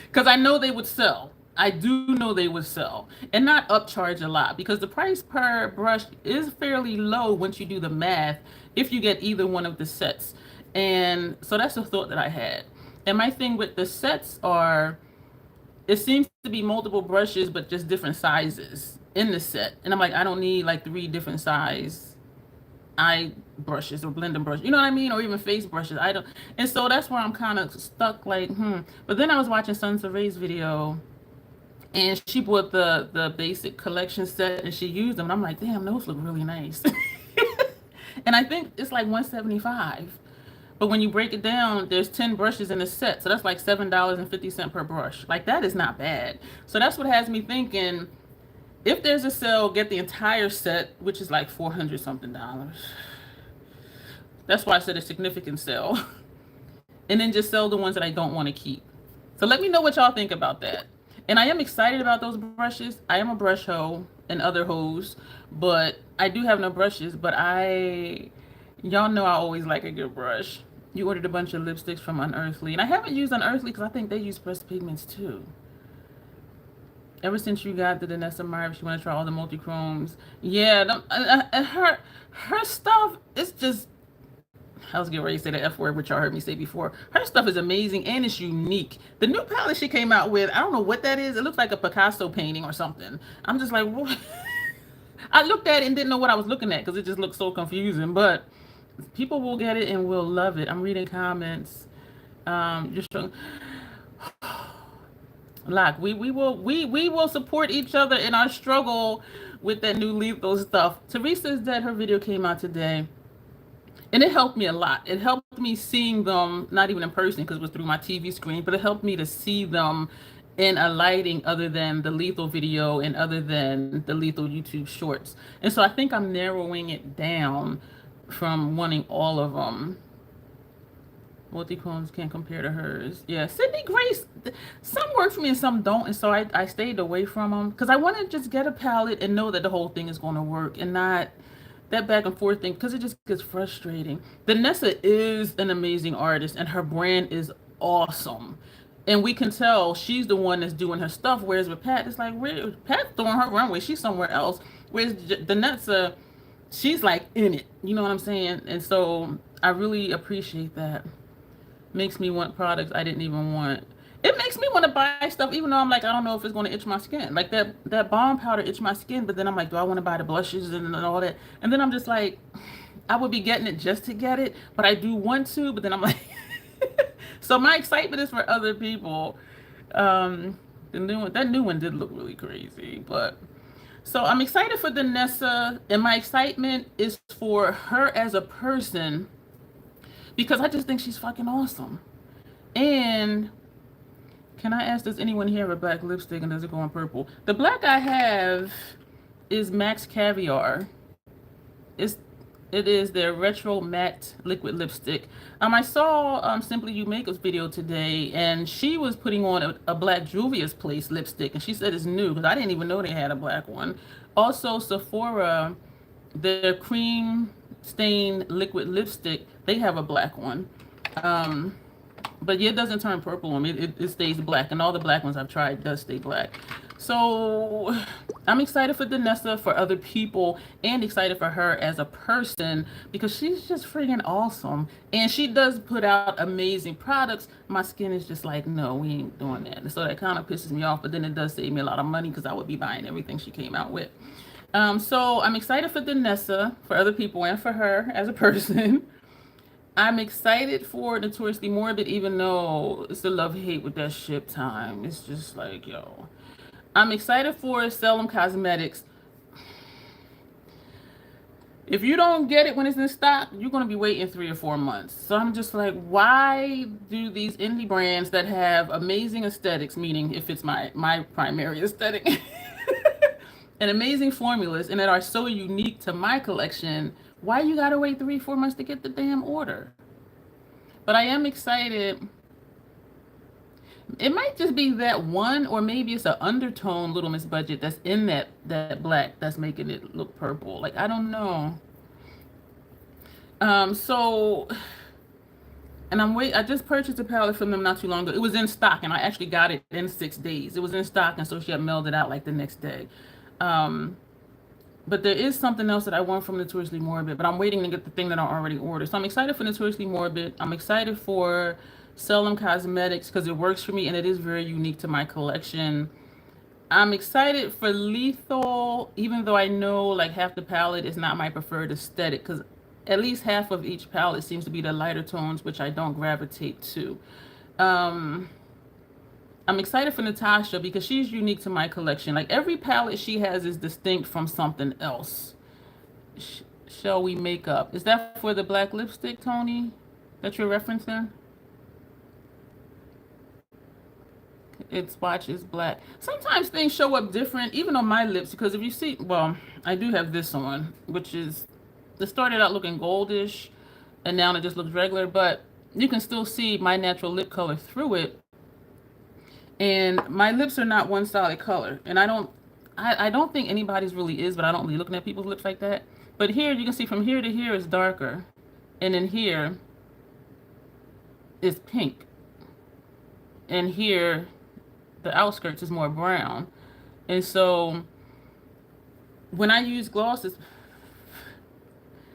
Because I know they would sell. I do know they would sell and not upcharge a lot because the price per brush is fairly low once you do the math if you get either one of the sets. And so that's a thought that I had. And my thing with the sets are it seems to be multiple brushes but just different sizes in the set. And I'm like, I don't need like 3 different size eye brushes or blending brushes, you know what I mean? Or even face brushes. I don't, and so that's where I'm kind of stuck like, But then I was watching Sun Survey's video and she bought the basic collection set and she used them. And I'm like, damn, those look really nice. And I think it's like 175. But when you break it down, there's 10 brushes in a set. So that's like $7.50 per brush. Like that is not bad. So that's what has me thinking, if there's a sale, get the entire set, which is like 400 something dollars. That's why I said a significant sale. And then just sell the ones that I don't want to keep. So let me know what y'all think about that. And I am excited about those brushes. I am a brush hoe and other hoes, but I do have no brushes. But y'all know I always like a good brush. You ordered a bunch of lipsticks from Unearthly. And I haven't used Unearthly because I think they use pressed pigments too. Ever since you got the Danessa Meyer, she want to try all the multi-chromes. Yeah, her stuff, it's just, I was getting ready to say the F word, which y'all heard me say before. Her stuff is amazing and it's unique. The new palette she came out with, I don't know what that is. It looks like a Picasso painting or something. I'm just like, what? I looked at it and didn't know what I was looking at because it just looked so confusing. But people will get it and will love it. I'm reading comments. Just showing. Like we will support each other in our struggle with that new lethal stuff. Teresa said her video came out today. And it helped me a lot. It helped me seeing them, not even in person because it was through my TV screen, but it helped me to see them in a lighting other than the lethal video and other than the lethal YouTube shorts. And so I think I'm narrowing it down from wanting all of them. Multi-chromes can't compare to hers. Yeah, Sydney Grace, some work for me and some don't. And so I stayed away from them because I want to just get a palette and know that the whole thing is going to work and not that back and forth thing because it just gets frustrating. Danessa is an amazing artist and her brand is awesome. And we can tell she's the one that's doing her stuff. Whereas with Pat, it's like, Pat's throwing her runway. She's somewhere else. Whereas Danessa, she's like in it. You know what I'm saying? And so I really appreciate that. Makes me want products I didn't even want. It makes me want to buy stuff even though I'm like, I don't know if it's going to itch my skin. Like that balm powder itched my skin, but then I'm like, do I want to buy the blushes and all that? And then I'm just like, I would be getting it just to get it, but I do want to, but then I'm like, so my excitement is for other people. That new one did look really crazy, but so I'm excited for Danessa, and my excitement is for her as a person because I just think she's fucking awesome. And can I ask, does anyone here have a black lipstick and does it go on purple? The black I have is Max Caviar. It is their retro matte liquid lipstick. I saw Simply You Makeup's video today, and she was putting on a black Juvia's Place lipstick, and she said it's new because I didn't even know they had a black one. Also, Sephora, their cream stained liquid lipstick, they have a black one. But yeah, it doesn't turn purple on me. It stays black, and all the black ones I've tried does stay black. So I'm excited for Danessa, for other people, and excited for her as a person because she's just freaking awesome. And she does put out amazing products. My skin is just like, no, we ain't doing that. And so that kind of pisses me off, but then it does save me a lot of money because I would be buying everything she came out with. So I'm excited for Danessa, for other people, and for her as a person. I'm excited for Notoriously Morbid, even though it's a love-hate with that ship time. It's just like, yo. I'm excited for Salem Cosmetics. If you don't get it when it's in stock, you're going to be waiting 3 or 4 months. So I'm just like, why do these indie brands that have amazing aesthetics, meaning if it's my primary aesthetic, and amazing formulas, and that are so unique to my collection, why you gotta wait 3 or 4 months to get the damn order? But I am excited. It might just be that one, or maybe it's an undertone Little Miss Budget that's in that black that's making it look purple. Like, I don't know. So And I just purchased a palette from them not too long ago. It was in stock, and I actually got it in 6 days. It was in stock, and so she had mailed it out like the next day. Um, but there is something else that I want from Notoriously Morbid, but I'm waiting to get the thing that I already ordered. So I'm excited for Notoriously Morbid. I'm excited for Selim Cosmetics because it works for me and it is very unique to my collection. I'm excited for Lethal, even though I know like half the palette is not my preferred aesthetic, because at least half of each palette seems to be the lighter tones, which I don't gravitate to. Um, I'm excited for Natasha because she's unique to my collection. Like every palette she has is distinct from something else. Shall We Makeup? Is that for the black lipstick, Tony, that you're referencing? Its swatch is black. Sometimes things show up different, even on my lips, because if you see, well, I do have this on, which is, it started out looking goldish, and now it just looks regular, but you can still see my natural lip color through it. And my lips are not one solid color, and I don't think anybody's really is, but I don't be looking at people's lips like that. But here, you can see from here to here is darker, and then here is pink, and here the outskirts is more brown. And so when I use glosses,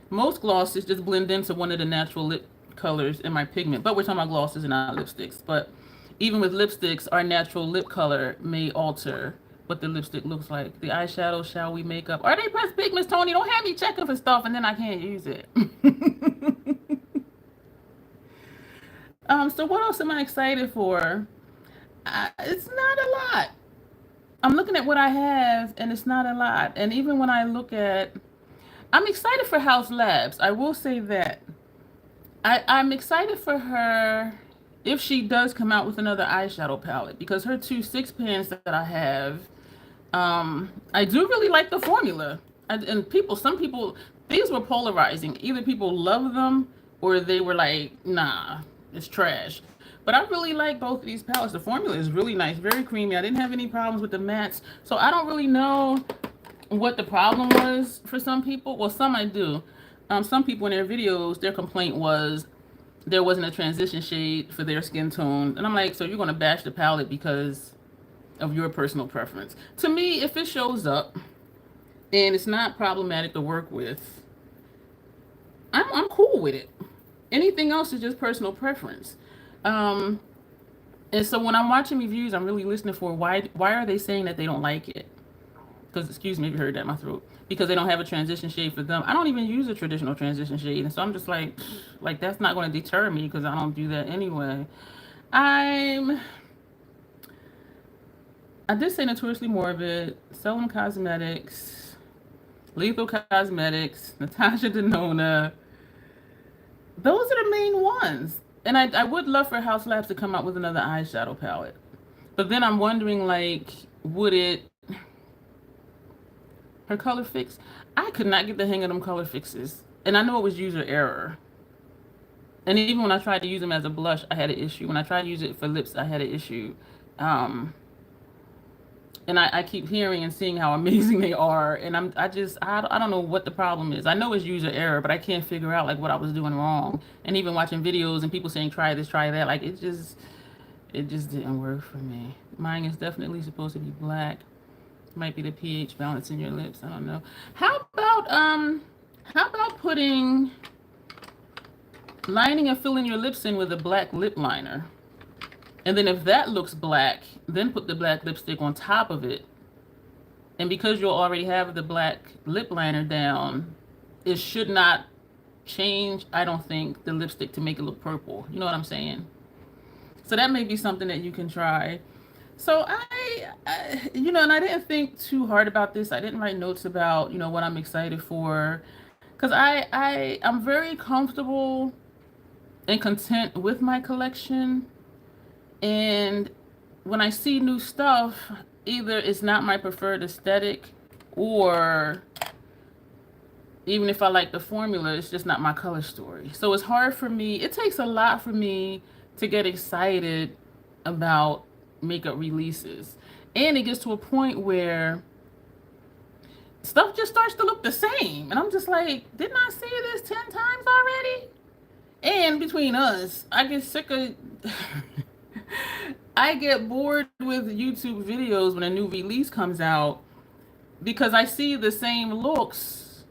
most glosses just blend into one of the natural lip colors in my pigment, but we're talking about glosses and not lipsticks. But even with lipsticks, our natural lip color may alter what the lipstick looks like. The eyeshadow, Shall We Makeup? Are they pressed pigments, Tony? Don't have me checking for stuff and then I can't use it. So what else am I excited for? It's not a lot. I'm looking at what I have and it's not a lot. And even when I look at, I'm excited for House Labs. I will say that. I'm excited for her if she does come out with another eyeshadow palette, because her 2 6-pans that I have, I do really like the formula. And some people, these were polarizing. Either people love them or they were like, nah, it's trash. But I really like both of these palettes. The formula is really nice, very creamy. I didn't have any problems with the mattes. So I don't really know what the problem was for some people. Well, some I do. Some people in their videos, their complaint was there wasn't a transition shade for their skin tone. And I'm like, so you're going to bash the palette because of your personal preference. To me, if it shows up and it's not problematic to work with, I'm cool with it. Anything else is just personal preference. And so when I'm watching reviews, I'm really listening for why are they saying that they don't like it? Because, excuse me if you heard that in my throat. Because they don't have a transition shade for them. I don't even use a traditional transition shade. And so I'm just like that's not going to deter me because I don't do that anyway. I did say Notoriously Morbid, Selim Cosmetics, Lethal Cosmetics, Natasha Denona. Those are the main ones. And I would love for House Labs to come out with another eyeshadow palette. But then I'm wondering, like, would it... Her color fix, I could not get the hang of them color fixes. And I know it was user error. And even when I tried to use them as a blush, I had an issue. When I tried to use it for lips, I had an issue. And I keep hearing and seeing how amazing they are. And I don't know what the problem is. I know it's user error, but I can't figure out like what I was doing wrong. And even watching videos and people saying, try this, try that. Like it just didn't work for me. Mine is definitely supposed to be black. Might be the pH balance in your lips. I don't know. How about putting, lining and filling your lips in with a black lip liner? And then if that looks black, then put the black lipstick on top of it. And because you'll already have the black lip liner down, it should not change, I don't think, the lipstick to make it look purple. You know what I'm saying? So that may be something that you can try. So I and I didn't think too hard about this. I didn't write notes about, what I'm excited for. Because I'm very comfortable and content with my collection. And when I see new stuff, either it's not my preferred aesthetic, or even if I like the formula, it's just not my color story. So it's hard for me. It takes a lot for me to get excited about makeup releases. And it gets to a point where stuff just starts to look the same. And I'm just like, didn't I see this 10 times already? And and between us, I get sick of I get bored with YouTube videos when a new release comes out because I see the same looks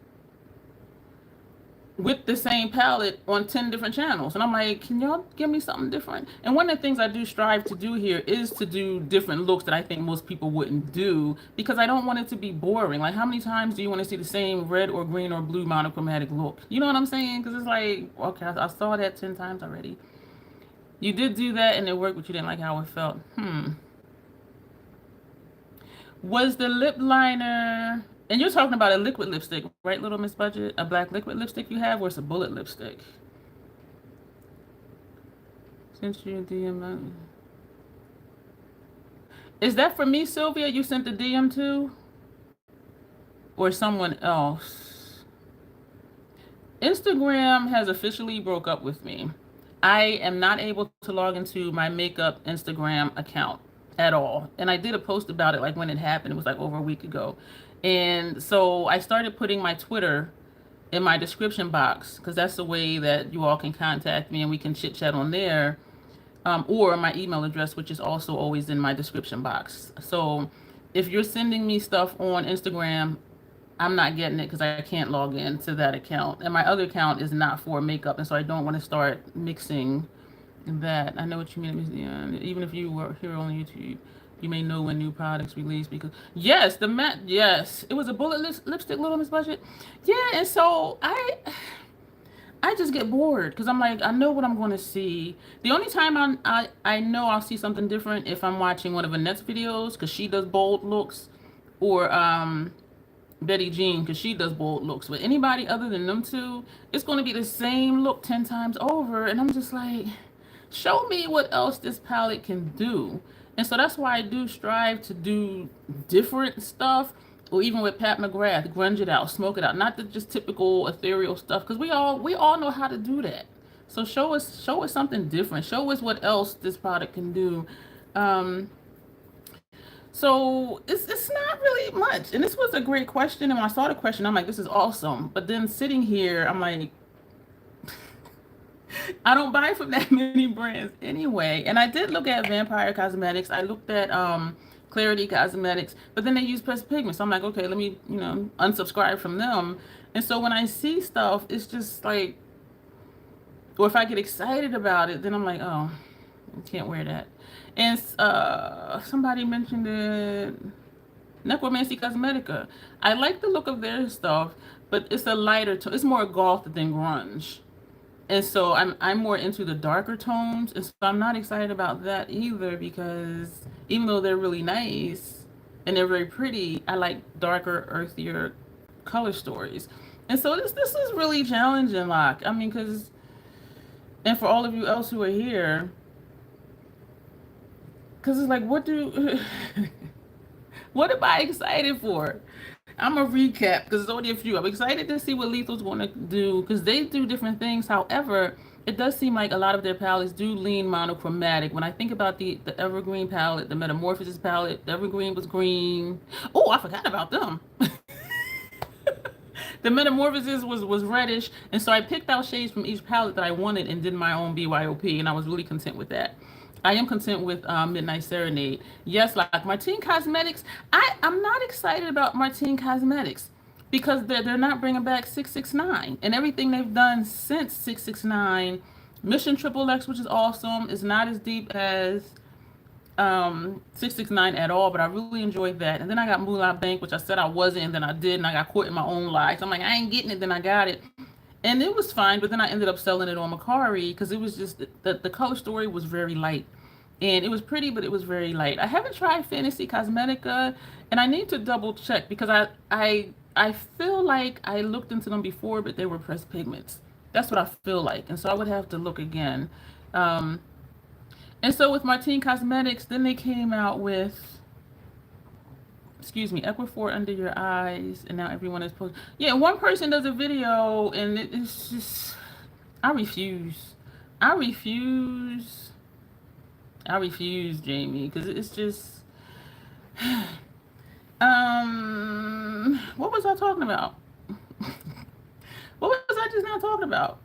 with the same palette on 10 different channels. And I'm like, can y'all give me something different? And one of the things I do strive to do here is to do different looks that I think most people wouldn't do, because I don't want it to be boring. Like, how many times do you want to see the same red or green or blue monochromatic look? You know what I'm saying? Because it's like, okay, I saw that 10 times already. You did do that and it worked, but you didn't like how it felt. Was the lip liner, and you're talking about a liquid lipstick, right, Little Miss Budget? A black liquid lipstick you have, or it's a bullet lipstick? Since you DM, is that for me, Sylvia? You sent the DM to, or someone else? Instagram has officially broke up with me. I am not able to log into my makeup Instagram account at all. And I did a post about it like when it happened. It was like over a week ago. And so I started putting my Twitter in my description box, because that's the way that you all can contact me and we can chit chat on there, or my email address, which is also always in my description box. So if you're sending me stuff on Instagram, I'm not getting it because I can't log into that account. And my other account is not for makeup, and so I don't want to start mixing that. I know what you mean, Ms. Dion. Even if you were here on YouTube, you may know when new products release, because yes, the matte, yes, it was a bullet lipstick, Little Miss Budget. Yeah, and so I just get bored because I'm like, I know what I'm going to see. The only time I know I'll see something different if I'm watching one of Annette's videos, because she does bold looks, or Betty Jean, because she does bold looks. But anybody other than them two, it's going to be the same look 10 times over, and I'm just like, show me what else this palette can do. And so that's why I do strive to do different stuff, or even with Pat McGrath, grunge it out, smoke it out, not the just typical ethereal stuff, because we all know how to do that. So show us something different. Show us what else this product can do. So it's not really much. And this was a great question. And when I saw the question, I'm like, this is awesome. But then sitting here, I'm like, I don't buy from that many brands anyway. And I did look at Vampire Cosmetics. I looked at Clarity Cosmetics, but then they use pressed pigment. So I'm like, okay, let me, unsubscribe from them. And so when I see stuff, it's just like, or if I get excited about it, then I'm like, oh, I can't wear that. And somebody mentioned it, Necromancy Cosmetica. I like the look of their stuff, but it's a lighter tone. It's more goth than grunge. And so I'm more into the darker tones, and so I'm not excited about that either, because even though they're really nice and they're very pretty, I like darker, earthier color stories. And so this is really challenging, Locke. I mean, because, and for all of you else who are here, because it's like, what am I excited for? I'm going to recap because it's only a few. I'm excited to see what Lethal's going to do, because they do different things. However, it does seem like a lot of their palettes do lean monochromatic. When I think about the Evergreen palette, the Metamorphosis palette, the Evergreen was green. Oh, I forgot about them. The Metamorphosis was reddish, and so I picked out shades from each palette that I wanted and did my own BYOP, and I was really content with that. I am content with Midnight Serenade. Yes, like Martine Cosmetics. I'm not excited about Martine Cosmetics because they're not bringing back 669. And everything they've done since 669, Mission Triple X, which is awesome, is not as deep as 669 at all, but I really enjoyed that. And then I got Moulin Bank, which I said I wasn't, and then I did, and I got caught in my own lies. I'm like, I ain't getting it, then I got it. And it was fine, but then I ended up selling it on Mercari because it was just, the color story was very light. And it was pretty, but it was very light. I haven't tried Fantasy Cosmetica, and I need to double check because I feel like I looked into them before, but they were pressed pigments. That's what I feel like. And so I would have to look again. And so with Martine Cosmetics, then they came out with, Equifor Under Your Eyes, and now everyone is posting. Yeah, one person does a video, and it's just, I refuse, Jamie, because it's just, what was I talking about? What was I just now talking about?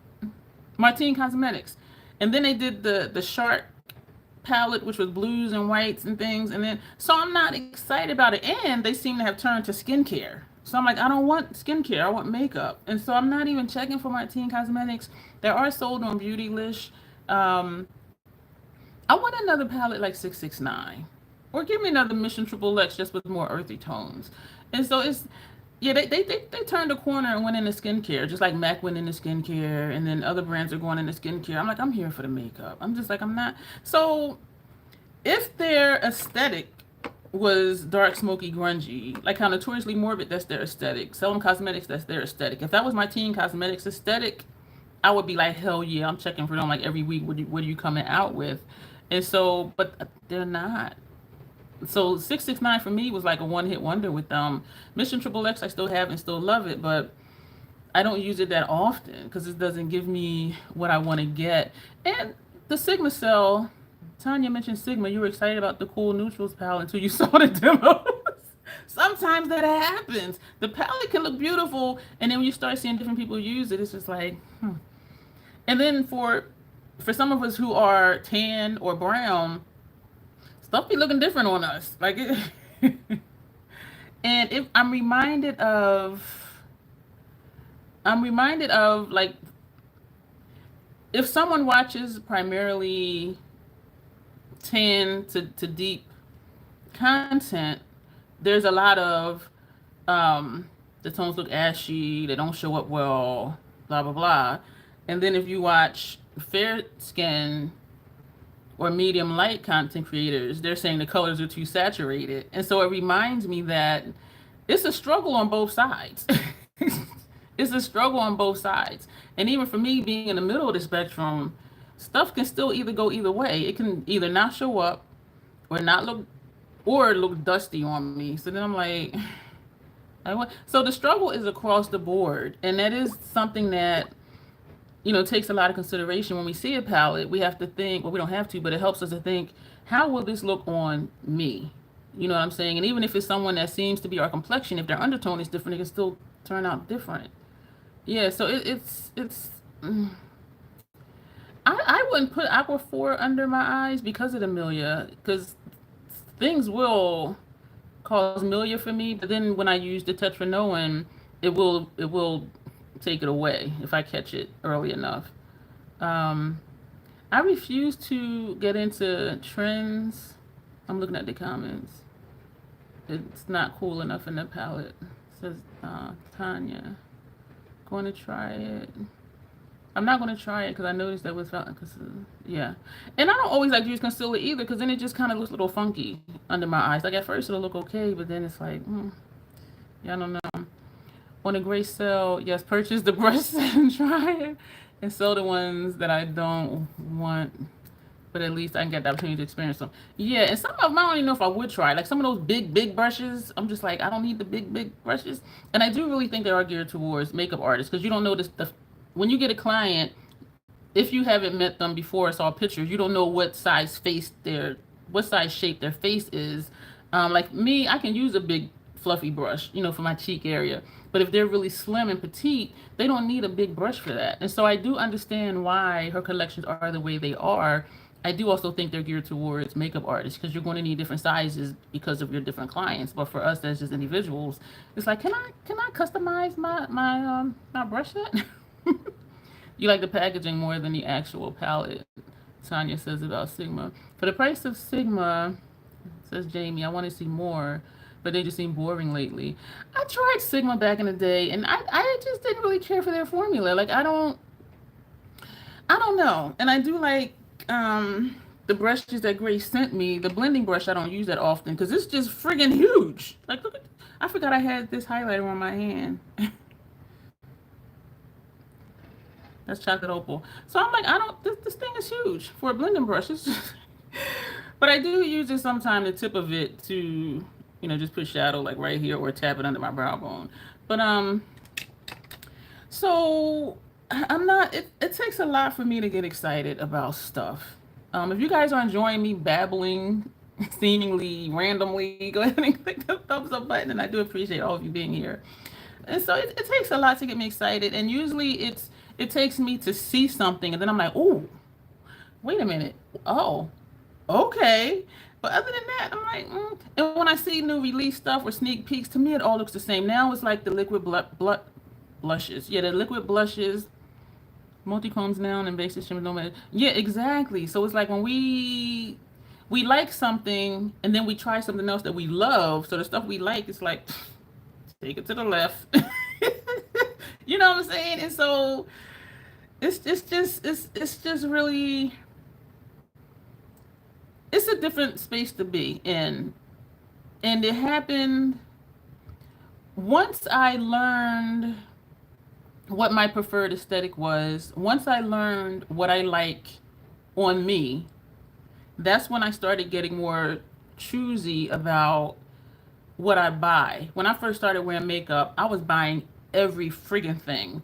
Martine Cosmetics. And then they did the shark palette, which was blues and whites and things. And then, so I'm not excited about it. And they seem to have turned to skincare. So I'm like, I don't want skincare. I want makeup. And so I'm not even checking for Martine Cosmetics. They are sold on Beautylish. I want another palette like 669. Or give me another Mission Triple X just with more earthy tones. And so it's, yeah, they turned a corner and went into skincare, just like MAC went into skincare, and then other brands are going into skincare. I'm like, I'm here for the makeup. I'm just like, I'm not. So if their aesthetic was dark, smoky, grungy, like how Notoriously Morbid, that's their aesthetic. Seldom Cosmetics, that's their aesthetic. If that was my Teen Cosmetics aesthetic, I would be like, hell yeah, I'm checking for them like every week. What are you coming out with? And so, but they're not. So 669 for me was like a one-hit wonder with Mission Triple X. I still have and still love it, but I don't use it that often because it doesn't give me what I want to get. And the Sigma Cell, Tanya mentioned Sigma. You were excited about the Cool Neutrals palette until you saw the demos. Sometimes that happens. The palette can look beautiful, and then when you start seeing different people use it, it's just like, And then for some of us who are tan or brown, stuff be looking different on us. Like it, and if I'm reminded of like if someone watches primarily tan to deep content, there's a lot of the tones look ashy, they don't show up well, blah blah blah. And then if you watch fair skin or medium light content creators, they're saying the colors are too saturated. And so it reminds me that it's a struggle on both sides. It's a struggle on both sides. And even for me being in the middle of the spectrum, stuff can still either go either way. It can either not show up or not look, or look dusty on me. So then I'm like, so the struggle is across the board. And that is something that, takes a lot of consideration when we see a palette. We have to think, well, we don't have to, but it helps us to think, how will this look on me? You know what I'm saying? And even if it's someone that seems to be our complexion, if their undertone is different, it can still turn out different. Yeah, so it's I wouldn't put Aquaphor under my eyes because of the milia, because things will cause milia for me, but then when I use the tetranoin, it will take it away if I catch it early enough. I refuse to get into trends. I'm looking at the comments. It's not cool enough in the palette, says Tanya. Going to try it. I'm not going to try it because I noticed that was, yeah. And I don't always like to use concealer either because then it just kind of looks a little funky under my eyes. Like at first it'll look okay, but then it's like, yeah, I don't know. On a gray cell, yes, purchase the brush and try it. And sell the ones that I don't want, but at least I can get the opportunity to experience them. Yeah, and some of them I don't even know if I would try. Like some of those big brushes, I'm just like, I don't need the big brushes. And I do really think they are geared towards makeup artists because you don't know when you get a client, if you haven't met them before or saw pictures, you don't know what size shape their face is. Like me, I can use a big fluffy brush, for my cheek area. But if they're really slim and petite, they don't need a big brush for that. And so I do understand why her collections are the way they are. I do also think they're geared towards makeup artists because you're going to need different sizes because of your different clients. But for us as just individuals, it's like, can I customize my brush set? You like the packaging more than the actual palette, Tanya says about Sigma. For the price of Sigma, says Jamie, I want to see more, but they just seem boring lately. I tried Sigma back in the day, and I just didn't really care for their formula. Like, I don't know. And I do like the brushes that Grace sent me. The blending brush, I don't use that often because it's just friggin' huge. Like, look at, I forgot I had this highlighter on my hand. That's chocolate opal. So I'm like, this thing is huge for a blending brush. It's just, but I do use it sometimes, the tip of it to, just put shadow like right here or tap it under my brow bone. But, so I'm not, it takes a lot for me to get excited about stuff. If you guys are enjoying me babbling seemingly randomly, go ahead and click the thumbs up button. And I do appreciate all of you being here. And so it takes a lot to get me excited. And usually it's It takes me to see something, and then I'm like, oh, wait a minute. Oh, okay. But other than that, I'm like, And when I see new release stuff or sneak peeks, to me it all looks the same. Now it's like the liquid blushes. Yeah, the liquid blushes, multi-combs now and basic shimmer no matter. Yeah, exactly. So it's like when we like something and then we try something else that we love. So the stuff we like, it's like take it to the left. You know what I'm saying? And so it's just really, it's a different space to be in. And it happened once I learned what my preferred aesthetic was, once I learned what I like on me, that's when I started getting more choosy about what I buy. When I first started wearing makeup, I was buying every friggin' thing.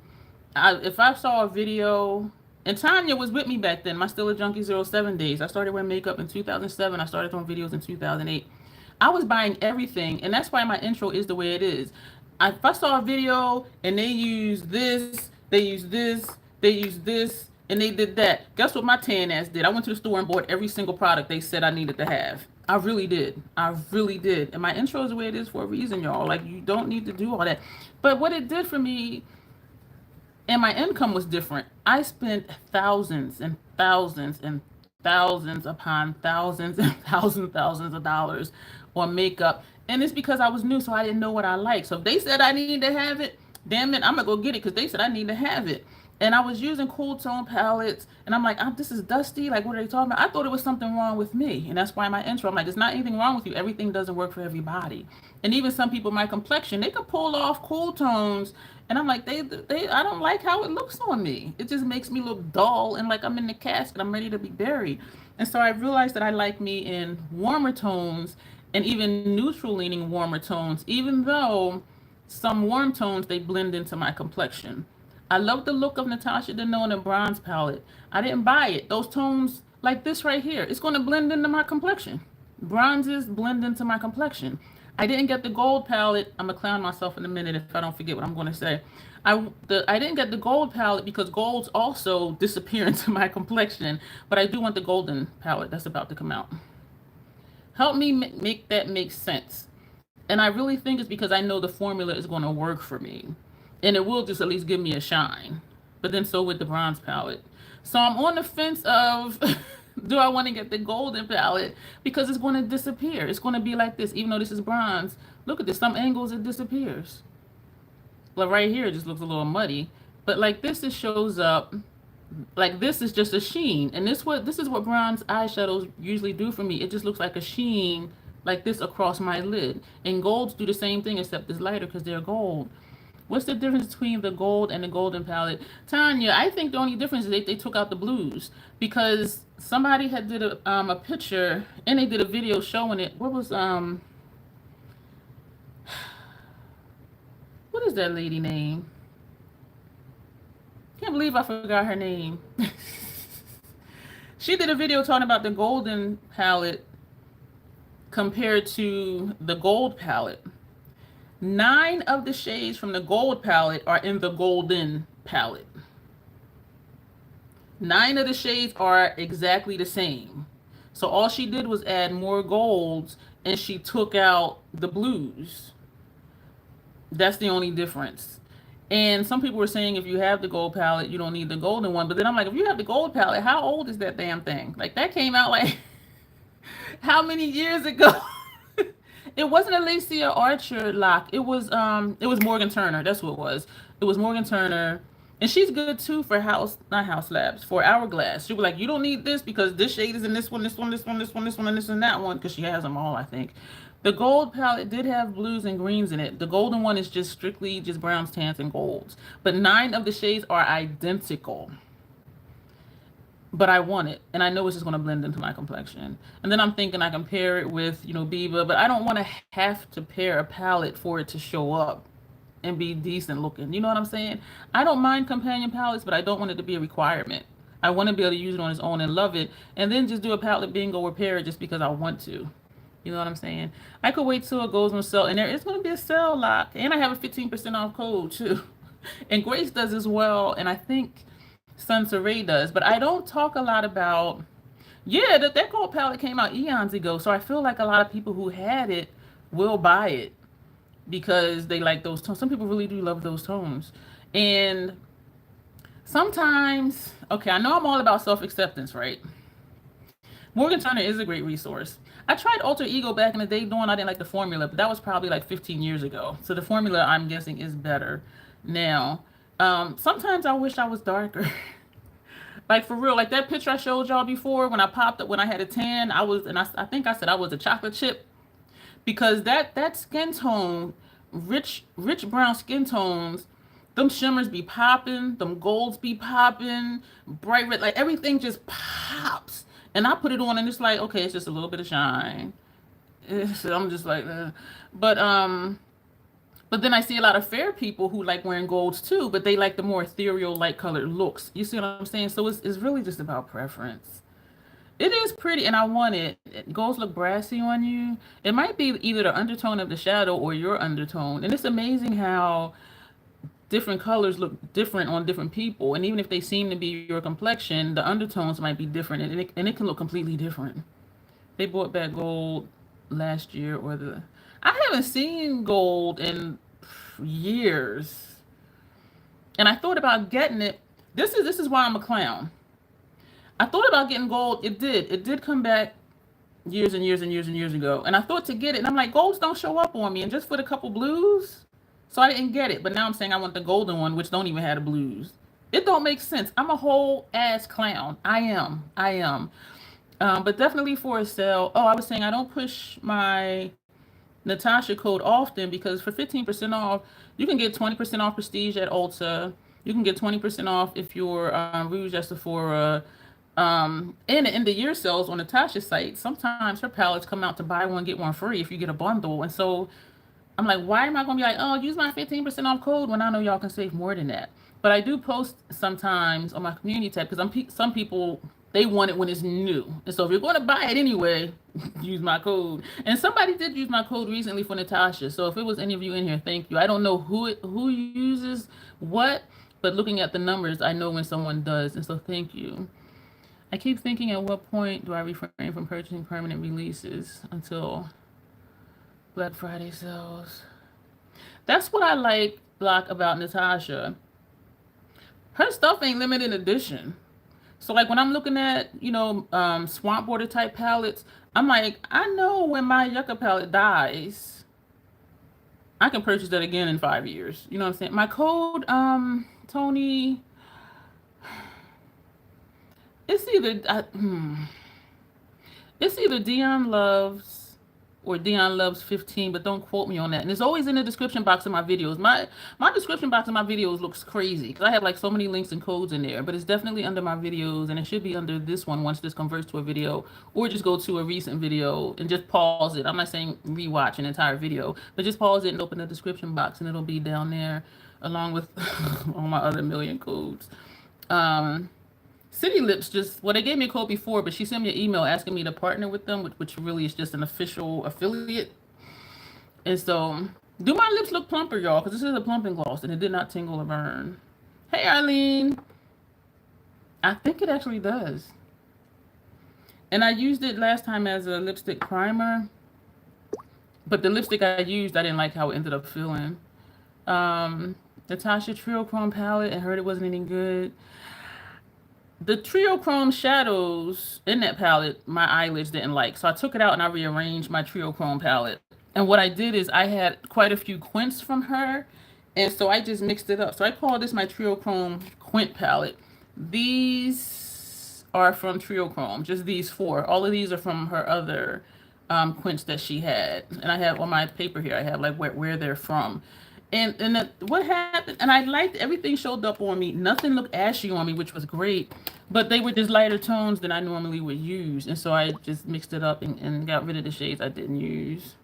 If I saw a video, and Tanya was with me back then, my Still a Junkie 07 days. I started wearing makeup in 2007. I started on videos in 2008. I was buying everything, and that's why my intro is the way it is. If I saw a video and they use this, they use this, they use this, and they did that, guess what my tan ass did? I went to the store and bought every single product they said I needed to have. I really did. I really did. And my intro is the way it is for a reason, y'all. Like, you don't need to do all that. But what it did for me, and my income was different. I spent thousands and thousands and thousands upon thousands and thousands of dollars on makeup. And it's because I was new, so I didn't know what I liked. So if they said I needed to have it, damn it, I'm going to go get it because they said I need to have it. And I was using cool tone palettes, and I'm like, this is dusty. Like, what are they talking about? I thought it was something wrong with me. And that's why my intro, I'm like, there's not anything wrong with you. Everything doesn't work for everybody. And even some people, my complexion, they can pull off cool tones. And I'm like, I don't like how it looks on me. It just makes me look dull and like I'm in the casket. I'm ready to be buried. And so I realized that I like me in warmer tones and even neutral leaning warmer tones, even though some warm tones, they blend into my complexion. I love the look of Natasha Denona bronze palette. I didn't buy it. Those tones like this right here, it's going to blend into my complexion. Bronzes blend into my complexion. I didn't get the gold palette. I'm going to clown myself in a minute if I don't forget what I'm going to say. I didn't get the gold palette because golds also disappear into my complexion. But I do want the golden palette that's about to come out. Help me make that make sense. And I really think it's because I know the formula is going to work for me. And it will just at least give me a shine. But then so with the bronze palette. So I'm on the fence of, do I want to get the golden palette? Because it's going to disappear. It's going to be like this. Even though this is bronze, look at this. Some angles it disappears. Like right here, it just looks a little muddy. But like this, it shows up. Like this is just a sheen. And this is what bronze eyeshadows usually do for me. It just looks like a sheen like this across my lid. And golds do the same thing except it's lighter because they're gold. What's the difference between the gold and the golden palette? Tanya, I think the only difference is they took out the blues because somebody had did a picture and they did a video showing it. What was what is that lady name? Can't believe I forgot her name. She did a video talking about the golden palette compared to the gold palette. 9 of the shades from the gold palette are in the golden palette. 9 of the shades are exactly the same. So all she did was add more golds and she took out the blues. That's the only difference. And some people were saying if you have the gold palette, you don't need the golden one. But then I'm like, if you have the gold palette, how old is that damn thing? Like that came out like how many years ago? It wasn't Alicia Archer lock. It was Morgan Turner. That's what it was. It was Morgan Turner. And she's good too for not House Labs, for Hourglass. She was like, you don't need this because this shade is in this one, this one, this one, this one, this one, and this and that one, because she has them all, I think. The gold palette did have blues and greens in it. The golden one is just strictly just browns, tans, and golds. But 9 of the shades are identical. But I want it, and I know it's just going to blend into my complexion. And then I'm thinking I can pair it with, Biba, but I don't want to have to pair a palette for it to show up and be decent looking. You know what I'm saying? I don't mind companion palettes, but I don't want it to be a requirement. I want to be able to use it on its own and love it, and then just do a palette bingo or pair it just because I want to. You know what I'm saying? I could wait till it goes on sale, and there is going to be a sale lock, and I have a 15% off code too. And Grace does as well, and I think Sunsaray does. But I don't talk a lot about. Yeah, that gold palette came out eons ago, so I feel like a lot of people who had it will buy it because they like those tones. Some people really do love those tones, and sometimes, okay, I know I'm all about self acceptance, right? Morgan Turner is a great resource. I tried Alter Ego back in the day doing, I didn't like the formula, but that was probably like 15 years ago. So the formula, I'm guessing, is better now. Sometimes I wish I was darker. Like for real, like that picture I showed y'all before when I popped up when I had a tan, I was, and I think I said I was a chocolate chip because that skin tone, rich brown skin tones, them shimmers be popping, them golds be popping, bright red, like everything just pops. And I put it on and it's like, okay, it's just a little bit of shine. I'm just like, but but then I see a lot of fair people who like wearing golds too, but they like the more ethereal, light colored looks. You see what I'm saying? So it's really just about preference. It is pretty, and I want it. Golds look brassy on you. It might be either the undertone of the shadow or your undertone. And it's amazing how different colors look different on different people. And even if they seem to be your complexion, the undertones might be different, and it can look completely different. They brought back gold last year, or the. I haven't seen gold in years, and I thought about getting it. This is why I'm a clown. I thought about getting gold. It did come back years and years and years and years ago, and I thought to get it, and I'm like, golds don't show up on me, and just for the couple blues, so I didn't get it. But now I'm saying I want the golden one, which don't even have the blues. It don't make sense. I'm a whole ass clown. I am. I am. But definitely for a sale. Oh, I was saying I don't push my Natasha code often because for 15% off, you can get 20% off Prestige at Ulta. You can get 20% off if you're Rouge at Sephora. And in the year sales on Natasha's site, sometimes her palettes come out to buy one, get one free if you get a bundle. And so I'm like, why am I going to be like, oh, use my 15% off code when I know y'all can save more than that? But I do post sometimes on my community tab because some people, they want it when it's new. And so if you're going to buy it anyway, use my code. And somebody did use my code recently for Natasha. So if it was any of you in here, thank you. I don't know who uses what, but looking at the numbers, I know when someone does. And so thank you. I keep thinking, at what point do I refrain from purchasing permanent releases until Black Friday sales? That's what I like about Natasha. Her stuff ain't limited edition. So like when I'm looking at, swamp border type palettes, I'm like, I know when my yucca palette dies, I can purchase that again in 5 years. You know what I'm saying? My code, Tony, it's either Dion Loves or DionLorah.PhD, but don't quote me on that. And it's always in the description box of my videos. My description box of my videos looks crazy because I have like so many links and codes in there, but it's definitely under my videos, and it should be under this one once this converts to a video, or just go to a recent video and just pause it. I'm not saying rewatch an entire video, but just pause it and open the description box, and it'll be down there along with all my other million codes. City Lips they gave me a code before, but she sent me an email asking me to partner with them, which really is just an official affiliate. And so, do my lips look plumper, y'all? Because this is a plumping gloss, and it did not tingle or burn. Hey, Arlene. I think it actually does. And I used it last time as a lipstick primer, but the lipstick I used, I didn't like how it ended up feeling. Natasha Trio Chrome palette, I heard it wasn't any good. The Trio Chrome shadows in that palette, my eyelids didn't like. So I took it out and I rearranged my Trio Chrome palette. And what I did is I had quite a few quints from her. And so I just mixed it up. So I call this my Trio Chrome Quint palette. These are from Trio Chrome, just these four. All of these are from her other quints that she had. And I have on my paper here, I have like where they're from. And what happened, and I liked everything showed up on me. Nothing looked ashy on me, which was great. But they were just lighter tones than I normally would use. And so I just mixed it up and got rid of the shades I didn't use.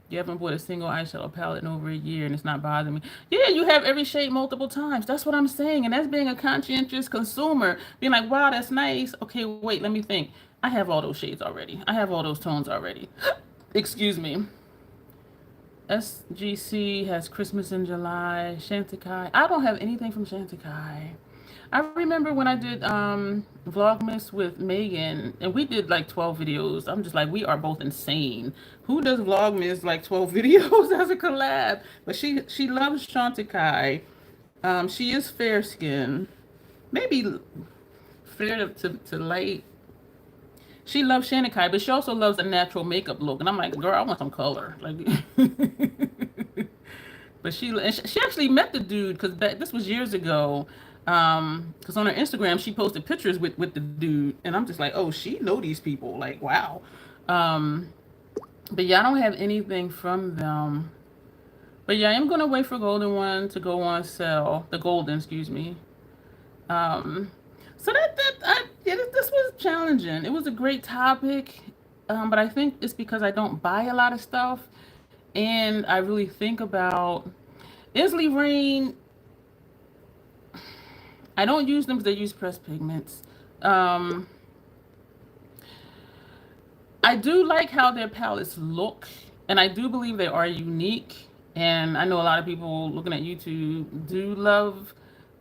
You haven't bought a single eyeshadow palette in over a year and it's not bothering me. Yeah, you have every shade multiple times. That's what I'm saying. And that's being a conscientious consumer. Being like, wow, that's nice. Okay, wait, let me think. I have all those shades already. I have all those tones already. Excuse me. SGC has Christmas in July. Shantikai. I don't have anything from Shantikai. I remember when I did Vlogmas with Megan, and we did like 12 videos. I'm just like, we are both insane. Who does Vlogmas like 12 videos as a collab? But she loves Shantikai. She is fair skinned, maybe fair to light. She loves Shantikai, but she also loves a natural makeup look. And I'm like, girl, I want some color. Like, but she actually met the dude because this was years ago. Because on her Instagram she posted pictures with the dude, and I'm just like, oh, she know these people. Like, wow. But yeah, I don't have anything from them. But yeah, I am gonna wait for Golden One to go on sale. The Golden, excuse me. So this was challenging. It was a great topic, but I think it's because I don't buy a lot of stuff, and I really think about Inslee Rain. I don't use them because they use pressed pigments. I do like how their palettes look, and I do believe they are unique. And I know a lot of people looking at YouTube do love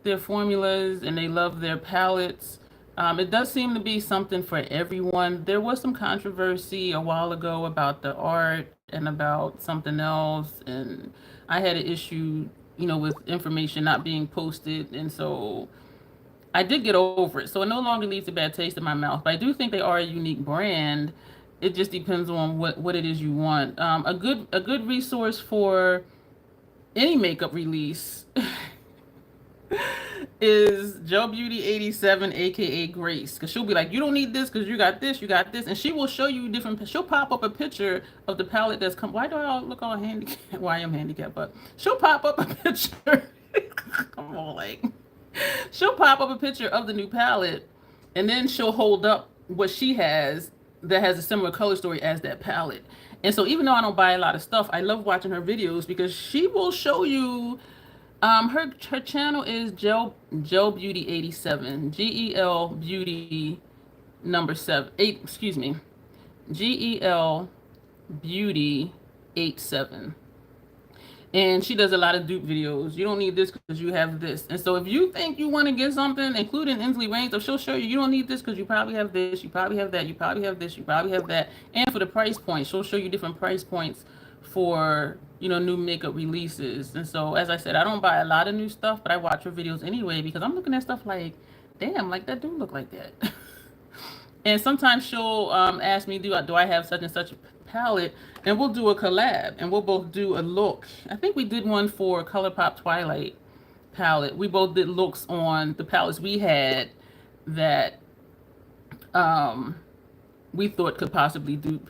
their formulas and they love their palettes. It does seem to be something for everyone. There was some controversy a while ago about the art and about something else, and I had an issue, with information not being posted, and so I did get over it. So it no longer leaves a bad taste in my mouth. But I do think they are a unique brand. It just depends on what it is you want. A good resource for any makeup release is Gel Beauty 87, aka Grace, because she'll be like, you don't need this because you got this, and she will show you different. She'll pop up a picture of the palette that's come. Why do I look all handicapped? Why I'm handicapped? But she'll pop up a picture. Come on, like. She'll pop up a picture of the new palette, and then she'll hold up what she has that has a similar color story as that palette. And so even though I don't buy a lot of stuff, I love watching her videos because she will show you. Her channel is Gel Beauty 87, GEL Beauty number 8. Excuse me, GEL Beauty 87. And she does a lot of dupe videos. You don't need this because you have this. And so if you think you want to get something, including Inslee Rain, so she'll show you, you don't need this because you probably have this, you probably have that, you probably have this, you probably have that. And for the price point, she'll show you different price points for, new makeup releases. And so, as I said, I don't buy a lot of new stuff, but I watch her videos anyway because I'm looking at stuff like, damn, like that do look like that. And sometimes she'll ask me, do I have such and such palette, and we'll do a collab, and we'll both do a look. I think we did one for ColourPop Twilight palette. We both did looks on the palettes we had that we thought could possibly dupe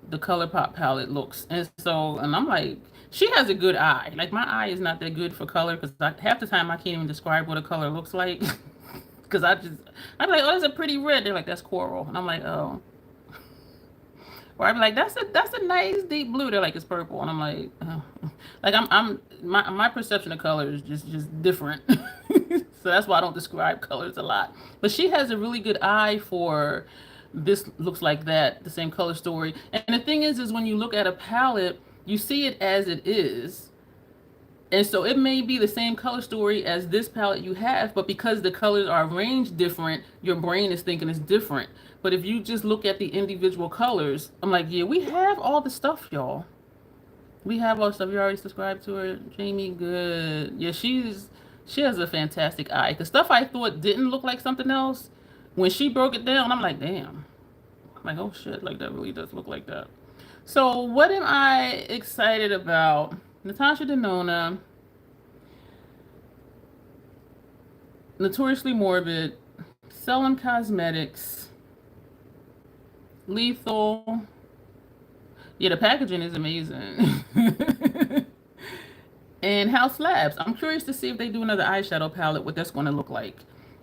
the ColourPop palette looks. And I'm like, she has a good eye. Like, my eye is not that good for color because half the time I can't even describe what a color looks like. Because I'm like, oh, that's a pretty red. They're like, that's coral. And I'm like, oh. Or I'd be like, that's a nice deep blue. They're like, it's purple. And I'm like, oh. Like, my perception of color is just different. So that's why I don't describe colors a lot. But she has a really good eye for this looks like that, the same color story. And the thing is when you look at a palette, you see it as it is. And so it may be the same color story as this palette you have, but because the colors are arranged different, your brain is thinking it's different. But if you just look at the individual colors, I'm like, yeah, we have all the stuff, y'all. We have all the stuff. You already subscribed to her, Jamie. Good. Yeah, she has a fantastic eye. The stuff I thought didn't look like something else, when she broke it down, I'm like, damn. I'm like, oh shit, like that really does look like that. So what am I excited about? Natasha Denona, Notoriously Morbid, Selling Cosmetics, Lethal. Yeah, the packaging is amazing. And House Labs. I'm curious to see if they do another eyeshadow palette, what that's going to look like.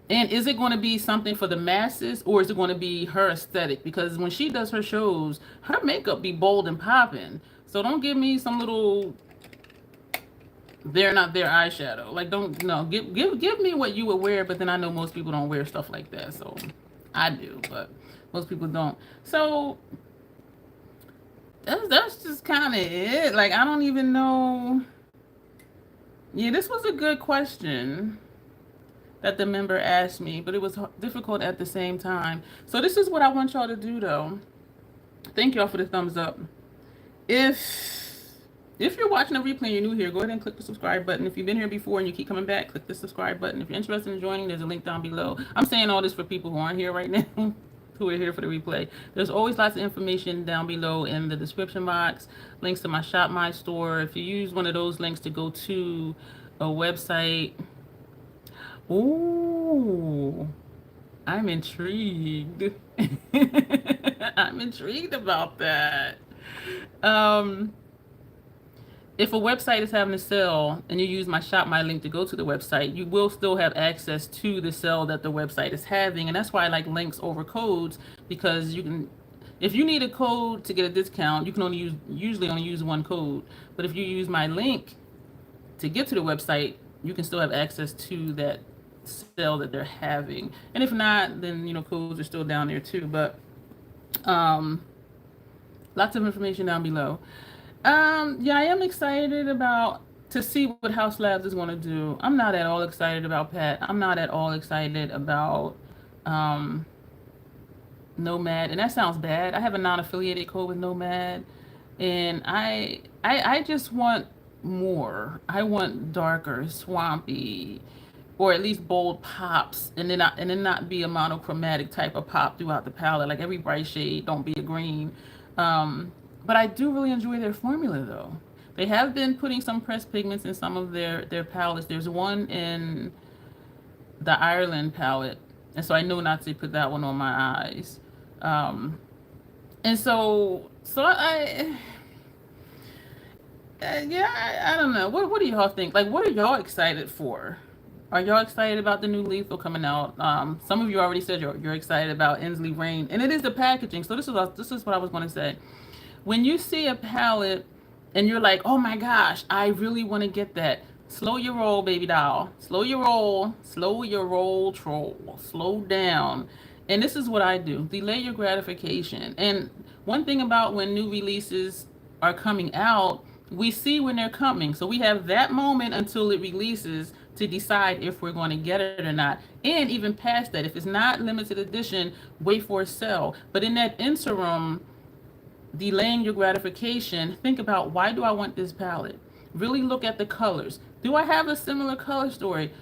And is it going to be something for the masses, or is it going to be her aesthetic? Because when she does her shows, her makeup be bold and popping. So don't give me some little they're not their eyeshadow. Like, give me what you would wear, but then I know most people don't wear stuff like that. So I do, but most people don't. So That's just kind of it. Like, I don't even know. Yeah, this was a good question that the member asked me, but it was difficult at the same time. So this is what I want y'all to do, though. Thank y'all for the thumbs up. If if you're watching a replay and you're new here, go ahead and click the subscribe button. If you've been here before and you keep coming back, click the subscribe button. If you're interested in joining, there's a link down below. I'm saying all this for people who aren't here right now, who are here for the replay. There's always lots of information down below in the description box. Links to my shop, my store. If you use one of those links to go to a website. Ooh, I'm intrigued. I'm intrigued about that. Um, if a website is having a sale and you use my shop, my link to go to the website, you will still have access to the sale that the website is having. And that's why I like links over codes, because you can, if you need a code to get a discount, you can usually only use one code. But if you use my link to get to the website, you can still have access to that sale that they're having. And if not, then codes are still down there too. But lots of information down below. Yeah, I am excited about to see what House Labs is going to do. I'm not at all excited about Pat. I'm not at all excited about Nomad, and that sounds bad. I have a non-affiliated code with Nomad, and I just want more. I want darker, swampy, or at least bold pops, and then not be a monochromatic type of pop throughout the palette. Like every bright shade, don't be a green. But I do really enjoy their formula, though. They have been putting some pressed pigments in some of their palettes. There's one in the Ireland palette, and so I know not to put that one on my eyes. And so yeah, I don't know. What do y'all think? Like, what are y'all excited for? Are y'all excited about the new Lethal coming out? Some of you already said you're excited about Inslee Rain, and it is the packaging. So this is what I was going to say. When you see a palette and you're like, oh my gosh, I really want to get that. Slow your roll, baby doll. Slow your roll. Slow your roll, troll. Slow down. And this is what I do. Delay your gratification. And one thing about when new releases are coming out, we see when they're coming. So we have that moment until it releases to decide if we're going to get it or not. And even past that, if it's not limited edition, wait for a sale. But in that interim, delaying your gratification, think about, why do I want this palette? Really look at the colors. Do I have a similar color story?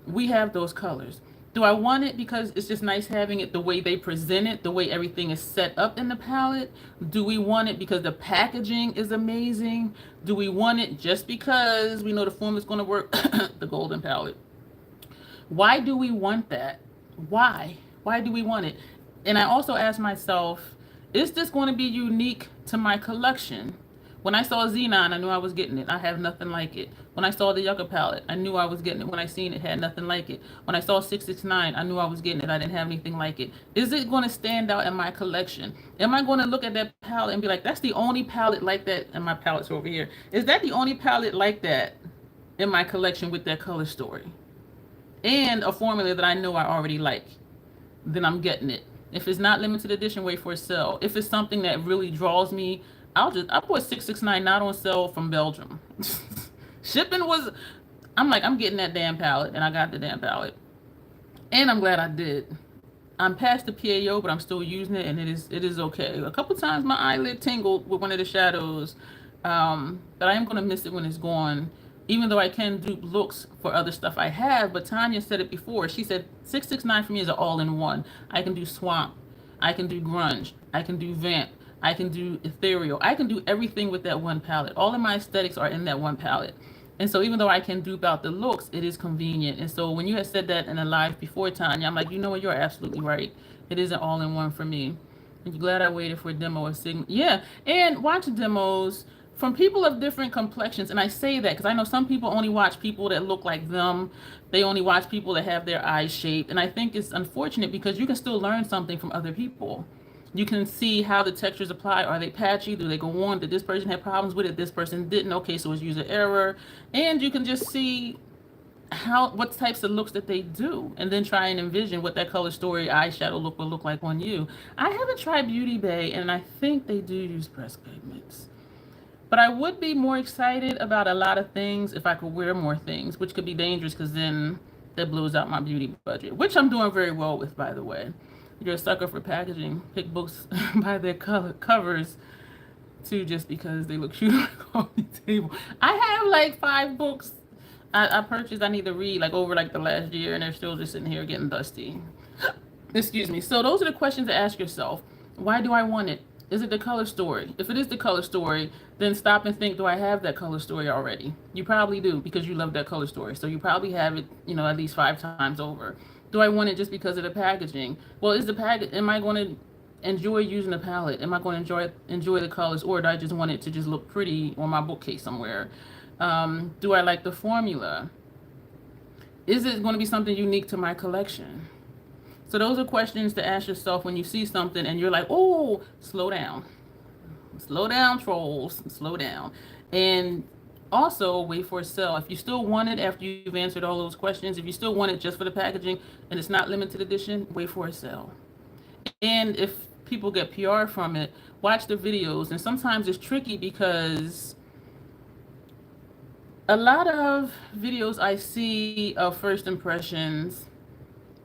We have those colors. Do I want it because it's just nice having it the way they present it, the way everything is set up in the palette? Do we want it because the packaging is amazing? Do we want it just because we know the form is going to work? The golden palette. Why do we want that? Why? Why do we want it? And I also ask myself, is this going to be unique to my collection? When I saw Xenon, I knew I was getting it. I have nothing like it. When I saw the Yucca palette, I knew I was getting it. When I seen it, had nothing like it. When I saw 669, I knew I was getting it. I didn't have anything like it. Is it going to stand out in my collection? Am I going to look at that palette and be like, that's the only palette like that? And my palette's over here. Is that the only palette like that in my collection with that color story? And a formula that I know I already like, then I'm getting it. If it's not limited edition, wait for a sale. If it's something that really draws me, I put 669 not on sale from Belgium. Shipping was, I'm getting that damn palette, and I got the damn palette. And I'm glad I did. I'm past the PAO, but I'm still using it, and it is okay. A couple times my eyelid tingled with one of the shadows, but I am going to miss it when it's gone, even though I can dupe looks for other stuff I have. But Tanya said it before. She said 669 for me is an all-in-one. I can do swamp. I can do grunge. I can do vamp. I can do ethereal. I can do everything with that one palette. All of my aesthetics are in that one palette. And so even though I can dupe out the looks, it is convenient. And so when you had said that in a live before, Tanya, I'm like, you know what, you're absolutely right. It is an all-in-one for me. And you're glad I waited for a demo of Sigma. Yeah, and watch demos from people of different complexions. And I say that because I know some people only watch people that look like them. They only watch people that have their eyes shaped. And I think it's unfortunate because you can still learn something from other people. You can see how the textures apply. Are they patchy? Do they go on? Did this person have problems with it? This person didn't. Okay, so it's user error. And you can just see what types of looks that they do, and then try and envision what that color story eyeshadow look will look like on you. I haven't tried Beauty Bay, and I think they do use pressed pigments. But I would be more excited about a lot of things if I could wear more things, which could be dangerous because then that blows out my beauty budget, which I'm doing very well with, by the way. You're a sucker for packaging. Pick books by their covers too, just because they look cute on the coffee table. I have like 5 books I purchased. I need to read like over like the last year, and they're still just sitting here getting dusty. Excuse me. So those are the questions to ask yourself. Why do I want it? Is it the color story? If it is the color story, then stop and think, do I have that color story already? You probably do because you love that color story. So you probably have it, at least 5 times over. Do I want it just because of the packaging? Well, is the package, am I going to enjoy using the palette? Am I going to enjoy the colors, or do I just want it to just look pretty on my bookcase somewhere? Do I like the formula? Is it going to be something unique to my collection? So those are questions to ask yourself when you see something and you're like, oh, slow down. Slow down, trolls. Slow down. And also wait for a sale. If you still want it after you've answered all those questions, if you still want it just for the packaging and it's not limited edition, wait for a sale. And if people get PR from it, watch the videos. And sometimes it's tricky because a lot of videos I see of first impressions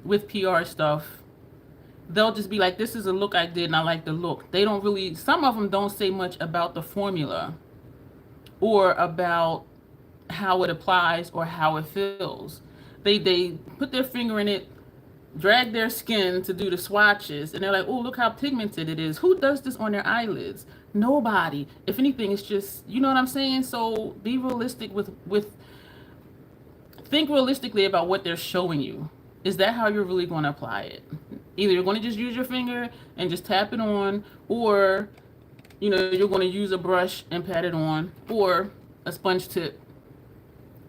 with PR stuff, they'll just be like, this is a look I did and I like the look. They don't really, some of them don't say much about the formula or about how it applies or how it feels. They put their finger in it, drag their skin to do the swatches, and they're like, oh, look how pigmented it is. Who does this on their eyelids? Nobody. If anything, it's just, you know what I'm saying? So be realistic think realistically about what they're showing you. Is that how you're really going to apply it? Either you're going to just use your finger and just tap it on, or you're going to use a brush and pat it on, or a sponge tip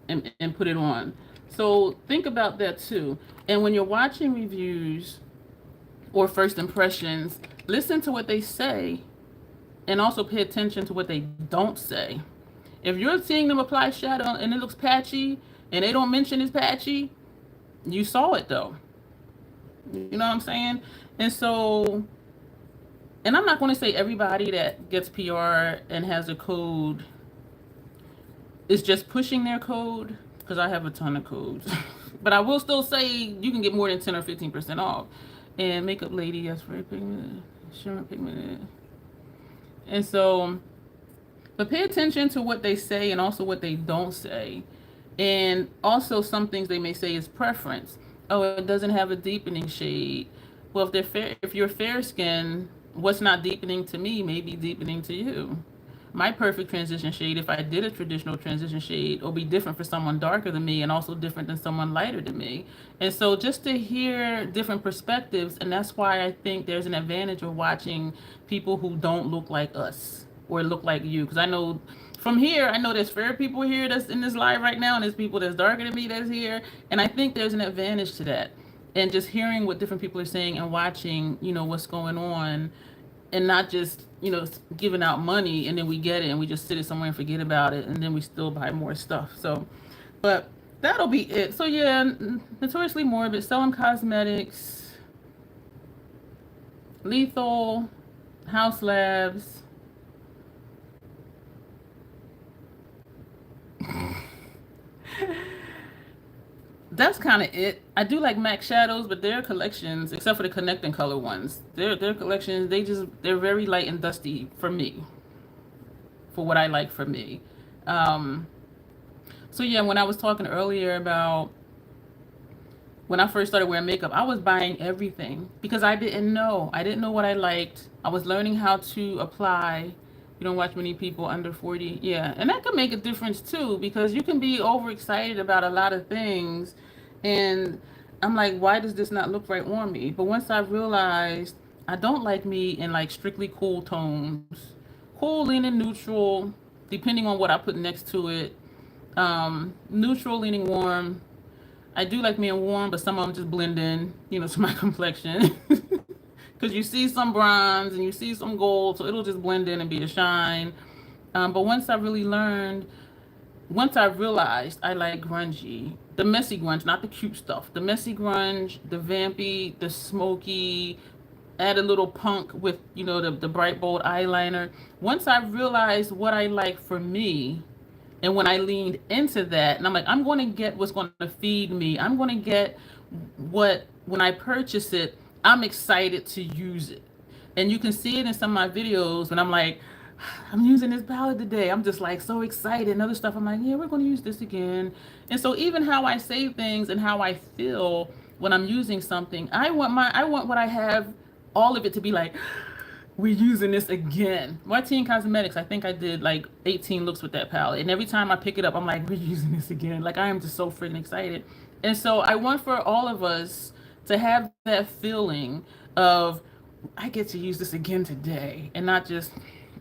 and put it on. So think about that too. And when you're watching reviews or first impressions, listen to what they say and also pay attention to what they don't say. If you're seeing them apply shadow and it looks patchy and they don't mention it's patchy, you saw it though. You know what I'm saying? And so, and I'm not going to say everybody that gets PR and has a code is just pushing their code, because I have a ton of codes. But I will still say you can get more than 10 or 15% off. And Makeup Lady, yes, very pigmented, shimmer pigmented. And so, but pay attention to what they say and also what they don't say. And also some things they may say is preference. Oh, it doesn't have a deepening shade. Well, if you're fair skin, what's not deepening to me may be deepening to you. My perfect transition shade, if I did a traditional transition shade, will be different for someone darker than me and also different than someone lighter than me. And so just to hear different perspectives, and that's why I think there's an advantage of watching people who don't look like us or look like you. Because I know from here, I know there's fair people here that's in this live right now, and there's people that's darker than me that's here. And I think there's an advantage to that. And just hearing what different people are saying and watching, what's going on, and not just, giving out money and then we get it and we just sit it somewhere and forget about it, and then we still buy more stuff. So, but that'll be it. So yeah, Notoriously Morbid, Selling Cosmetics, Lethal, House Labs. That's kind of it. I do like MAC shadows, but their collections, except for the connecting color ones, their collections, they're very light and dusty for me, for what I like for me. So yeah, when I was talking earlier about when I first started wearing makeup, I was buying everything because I didn't know. I didn't know what I liked. I was learning how to apply. You don't watch many people under 40. Yeah, and that can make a difference too, because you can be overexcited about a lot of things. And I'm like, why does this not look right on me? But once I realized I don't like me in like strictly cool tones, cool, leaning neutral, depending on what I put next to it. Neutral, leaning warm. I do like me in warm, but some of them just blend in, to my complexion. Because you see some bronze and you see some gold, so it'll just blend in and be a shine. But once I really learned once I realized I like grungy, the messy grunge, not the cute stuff, the messy grunge, the vampy, the smoky, add a little punk with, you know, the bright bold eyeliner. Once I realized what I like for me, and when I leaned into that, and I'm like, I'm going to get what's going to feed me. I'm going to get what, when I purchase it, I'm excited to use it. And you can see it in some of my videos when I'm like, I'm using this palette today. I'm just like so excited. And other stuff, I'm like, yeah, we're going to use this again. And so even how I say things and how I feel when I'm using something, I want what I have, all of it to be like, we're using this again. Martine Cosmetics, I think I did like 18 looks with that palette. And every time I pick it up, I'm like, we're using this again. Like, I am just so freaking excited. And so I want for all of us to have that feeling of, I get to use this again today. And not just,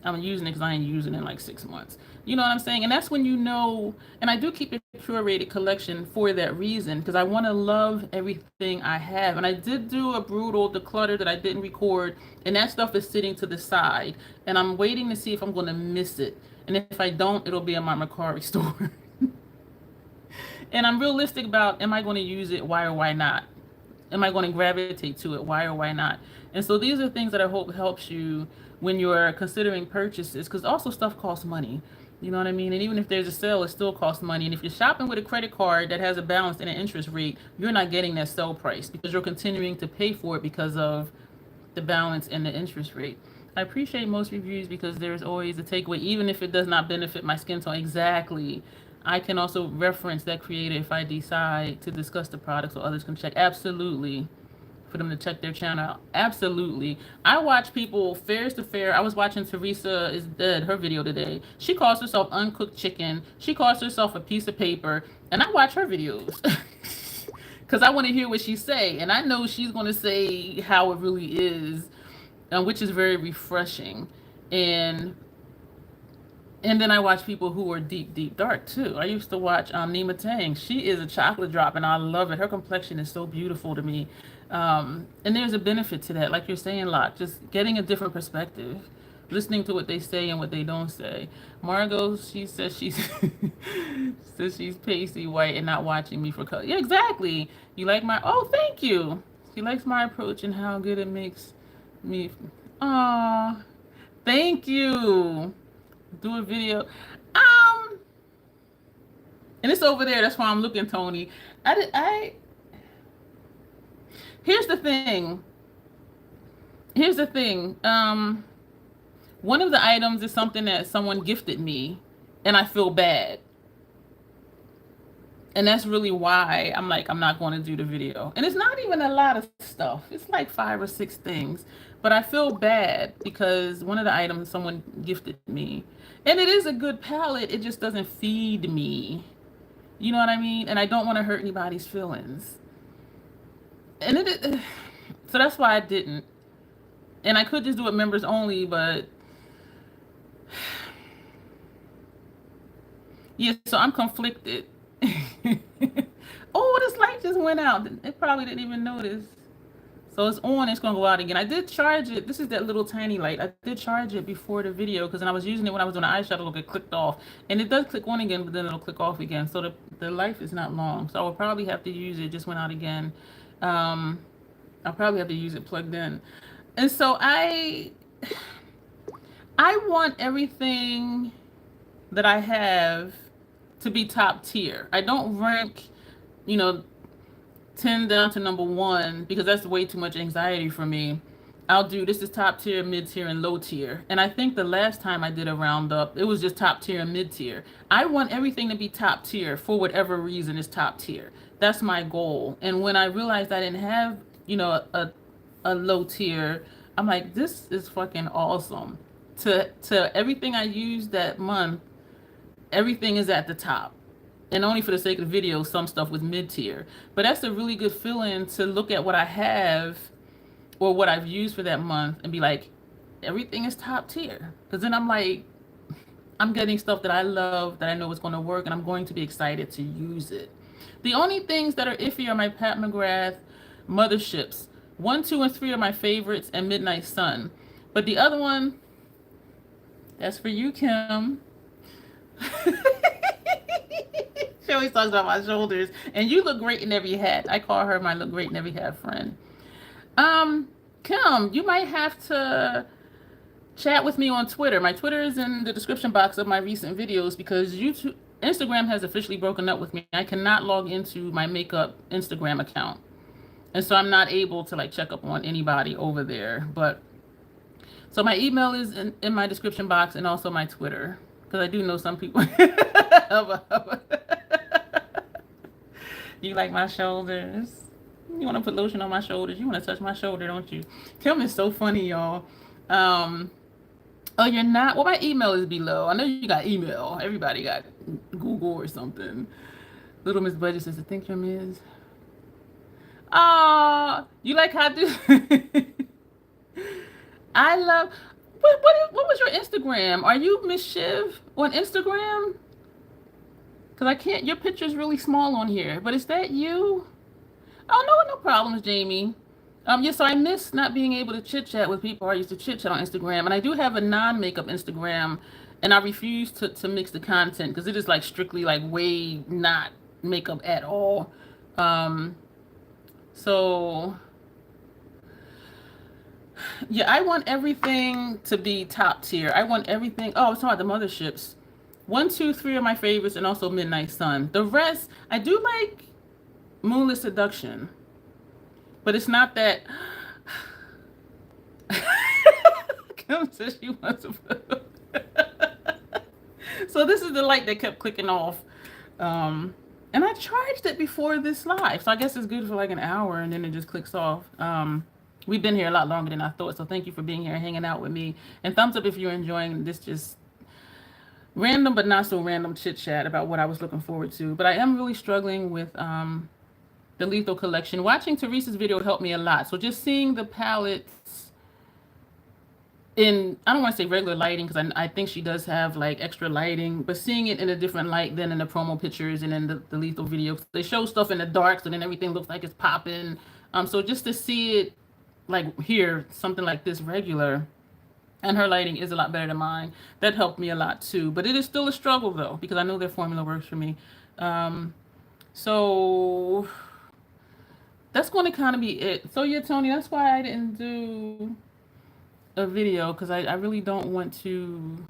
I'm using it because I ain't using it in like 6 months. You know what I'm saying? And that's when you know, and I do keep a curated collection for that reason, because I want to love everything I have. And I did do a brutal declutter that I didn't record, and that stuff is sitting to the side. And I'm waiting to see if I'm going to miss it. And if I don't, it'll be in my Mercari store. And I'm realistic about, am I going to use it? Why or why not? Am I going to gravitate to it? Why or why not? And so these are things that I hope helps you when you're considering purchases, because also stuff costs money. You know what I mean? And even if there's a sale, it still costs money. And if you're shopping with a credit card that has a balance and an interest rate, you're not getting that sale price because you're continuing to pay for it because of the balance and the interest rate. I appreciate most reviews because there's always a takeaway, even if it does not benefit my skin tone exactly. I can also reference that creator if I decide to discuss the product so others can check. Absolutely. For them to check their channel out. Absolutely. I watch people fairs to fair. I was watching Teresa is Dead, her video today. She calls herself uncooked chicken. She calls herself a piece of paper. And I watch her videos. Because I want to hear what she say. And I know she's going to say how it really is, which is very refreshing. And then I watch people who are deep, deep dark too. I used to watch Nima Tang. She is a chocolate drop and I love it. Her complexion is so beautiful to me. And there's a benefit to that, like you're saying, Locke, just getting a different perspective, listening to what they say and what they don't say. Margot, she says she's says she's pasty white and not watching me for color. Yeah, exactly. You like my, oh, thank you. She likes my approach and how good it makes me. Aw, thank you. Do a video. And it's over there. That's why I'm looking, Tony. Here's the thing. Here's the thing. One of the items is something that someone gifted me, and I feel bad. And that's really why I'm like, I'm not going to do the video. And it's not even a lot of stuff. It's like 5 or 6 things. But I feel bad because one of the items someone gifted me. And it is a good palette. It just doesn't feed me. You know what I mean? And I don't want to hurt anybody's feelings. And so that's why I didn't. And I could just do it members only, but yeah, so I'm conflicted. Oh, this light just went out. It probably didn't even notice. So it's on, it's gonna go out again. I did charge it. This is that little tiny light. I did charge it before the video because then I was using it when I was doing the eyeshadow look. It clicked off. And it does click on again, but then it'll click off again. So the life is not long. So I will probably have to use it. It just went out again. I'll probably have to use it plugged in. And so I want everything that I have to be top tier. I don't rank, 10 down to number 1 because that's way too much anxiety for me. I'll do, this is top tier, mid tier, and low tier. And I think the last time I did a roundup, it was just top tier and mid tier. I want everything to be top tier for whatever reason is top tier. That's my goal. And when I realized I didn't have, a low tier, I'm like, this is fucking awesome. To everything I used that month, everything is at the top. And only for the sake of the video, some stuff was mid-tier. But that's a really good feeling to look at what I have or what I've used for that month and be like, everything is top tier. Because then I'm like, I'm getting stuff that I love, that I know is going to work, and I'm going to be excited to use it. The only things that are iffy are my Pat McGrath motherships. 1, 2, and 3 are my favorites, and Midnight Sun. But the other one, that's for you, Kim. She always talks about my shoulders. And you look great in every hat. I call her my look great in every hat friend. Kim, you might have to chat with me on Twitter. My Twitter is in the description box of my recent videos because Instagram has officially broken up with me. I cannot log into my makeup Instagram account. And so I'm not able to like check up on anybody over there. But so my email is in my description box and also my Twitter. Because I do know some people. You like my shoulders? You want to put lotion on my shoulders? You want to touch my shoulder, don't you? Kim is so funny, y'all. Oh, you're not? Well, my email is below. I know you got email. Everybody got Google or something. Little Miss Budget says, I think your Miss. Oh, you like how I do? I love. What was your Instagram? Are you Miss Shiv on Instagram? Because I can't. Your picture's really small on here. But is that you? Oh, no problems, Jamie. Yeah, so I miss not being able to chit-chat with people I used to chit-chat on Instagram. And I do have a non-makeup Instagram, and I refuse to mix the content because it is like strictly like way not makeup at all. So yeah, I want everything to be top tier. I want everything. Oh, I was talking about the motherships. 1, 2, 3 are my favorites, and also Midnight Sun. The rest, I do like Moonlit Seduction. But it's not that. Kim says she wants to put. So this is the light that kept clicking off. And I charged it before this live. So I guess it's good for like an hour and then it just clicks off. We've been here a lot longer than I thought. So thank you for being here and hanging out with me. And thumbs up if you're enjoying this just random but not so random chit chat about what I was looking forward to. But I am really struggling with the Lethal collection. Watching Teresa's video helped me a lot. So just seeing the palettes in, I don't want to say regular lighting because I think she does have like extra lighting, but seeing it in a different light than in the promo pictures and in the Lethal video. They show stuff in the dark, so then everything looks like it's popping. So just to see it like here, something like this regular, and her lighting is a lot better than mine. That helped me a lot too. But it is still a struggle though, because I know their formula works for me. So that's going to kind of be it. So yeah, Tony, that's why I didn't do a video, because I really don't want to.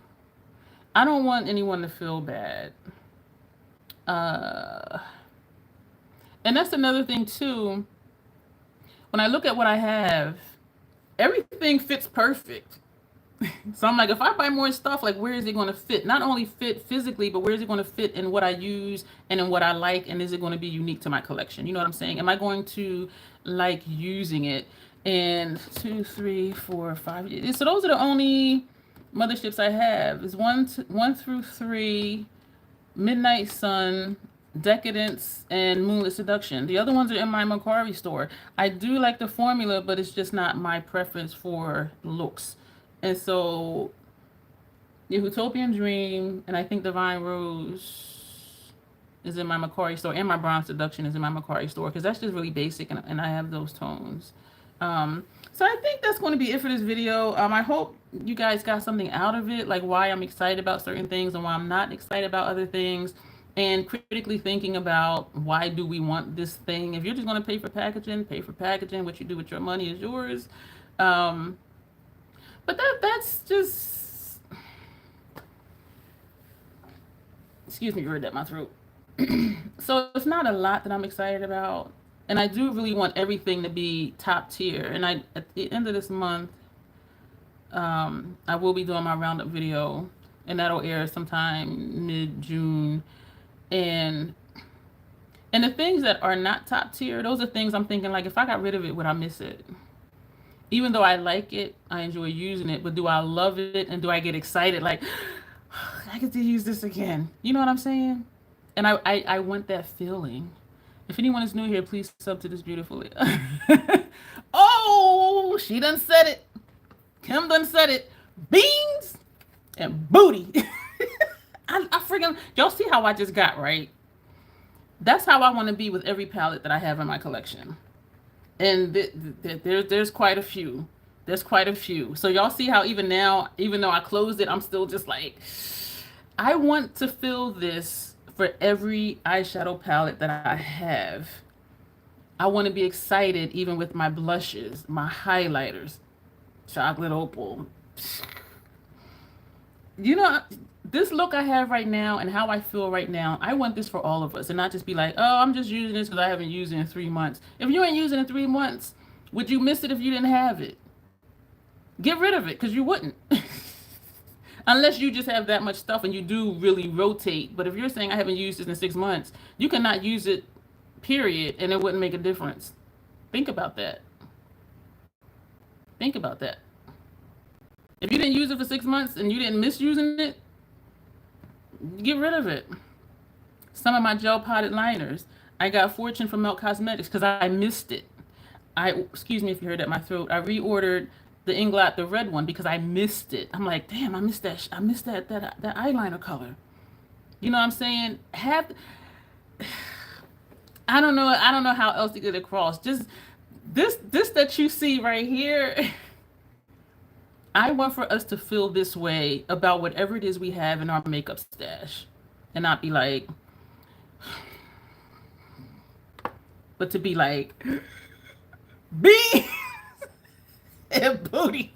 I don't want anyone to feel bad. And that's another thing too. When I look at what I have, everything fits perfect. So I'm like, if I buy more stuff, like where is it going to fit? Not only fit physically, but where is it going to fit in what I use and in what I like? And is it going to be unique to my collection? You know what I'm saying? Am I going to like using it? And 2, 3, 4, 5. So those are the only motherships I have. Is 1 through 3, Midnight Sun, Decadence, and Moonlit Seduction. The other ones are in my Macquarie store. I do like the formula, but it's just not my preference for looks. And so, the Utopian Dream, and I think Divine Rose is in my Macquarie store, and my Bronze Seduction is in my Macquarie store, because that's just really basic, and I have those tones. So I think that's going to be it for this video. I hope you guys got something out of it, like why I'm excited about certain things and why I'm not excited about other things, and critically thinking about why do we want this thing. If you're just going to pay for packaging, pay for packaging. What you do with your money is yours. But that's just, excuse me, read that my throat. So it's not a lot that I'm excited about. And I do really want everything to be top tier. And at the end of this month, I will be doing my roundup video, and that'll air sometime mid-June. And the things that are not top tier, those are things I'm thinking, like, if I got rid of it, would I miss it? Even though I like it, I enjoy using it, but do I love it, and do I get excited like, I get to use this again? You know what I'm saying? And I want that feeling. If anyone is new here, please sub to this beautifully. Oh, she done said it. Kim done said it. Beans and booty. I freaking, y'all see how I just got, right? That's how I want to be with every palette that I have in my collection. And there's quite a few. There's quite a few. So y'all see how even now, even though I closed it, I'm still just like, I want to feel this for every eyeshadow palette that I have. I want to be excited even with my blushes, my highlighters, chocolate opal. You know, this look I have right now and how I feel right now, I want this for all of us and not just be like, oh, I'm just using this because I haven't used it in 3 months. If you ain't using it in 3 months, would you miss it if you didn't have it? Get rid of it because you wouldn't. Unless you just have that much stuff and you do really rotate. But if you're saying I haven't used this in 6 months, you cannot use it, period, and it wouldn't make a difference. Think about that. Think about that. If you didn't use it for 6 months and you didn't miss using it, get rid of it. Some of my gel potted liners, I got Fortune from Melt Cosmetics because I missed it. Excuse me if you heard that, my throat. I reordered the Inglot, the red one, because I missed it. I'm like, damn, I missed that. I missed that eyeliner color. You know what I'm saying? I don't know how else to get it across. Just this that you see right here. I want for us to feel this way about whatever it is we have in our makeup stash, and not be like, but to be like, beans and booty.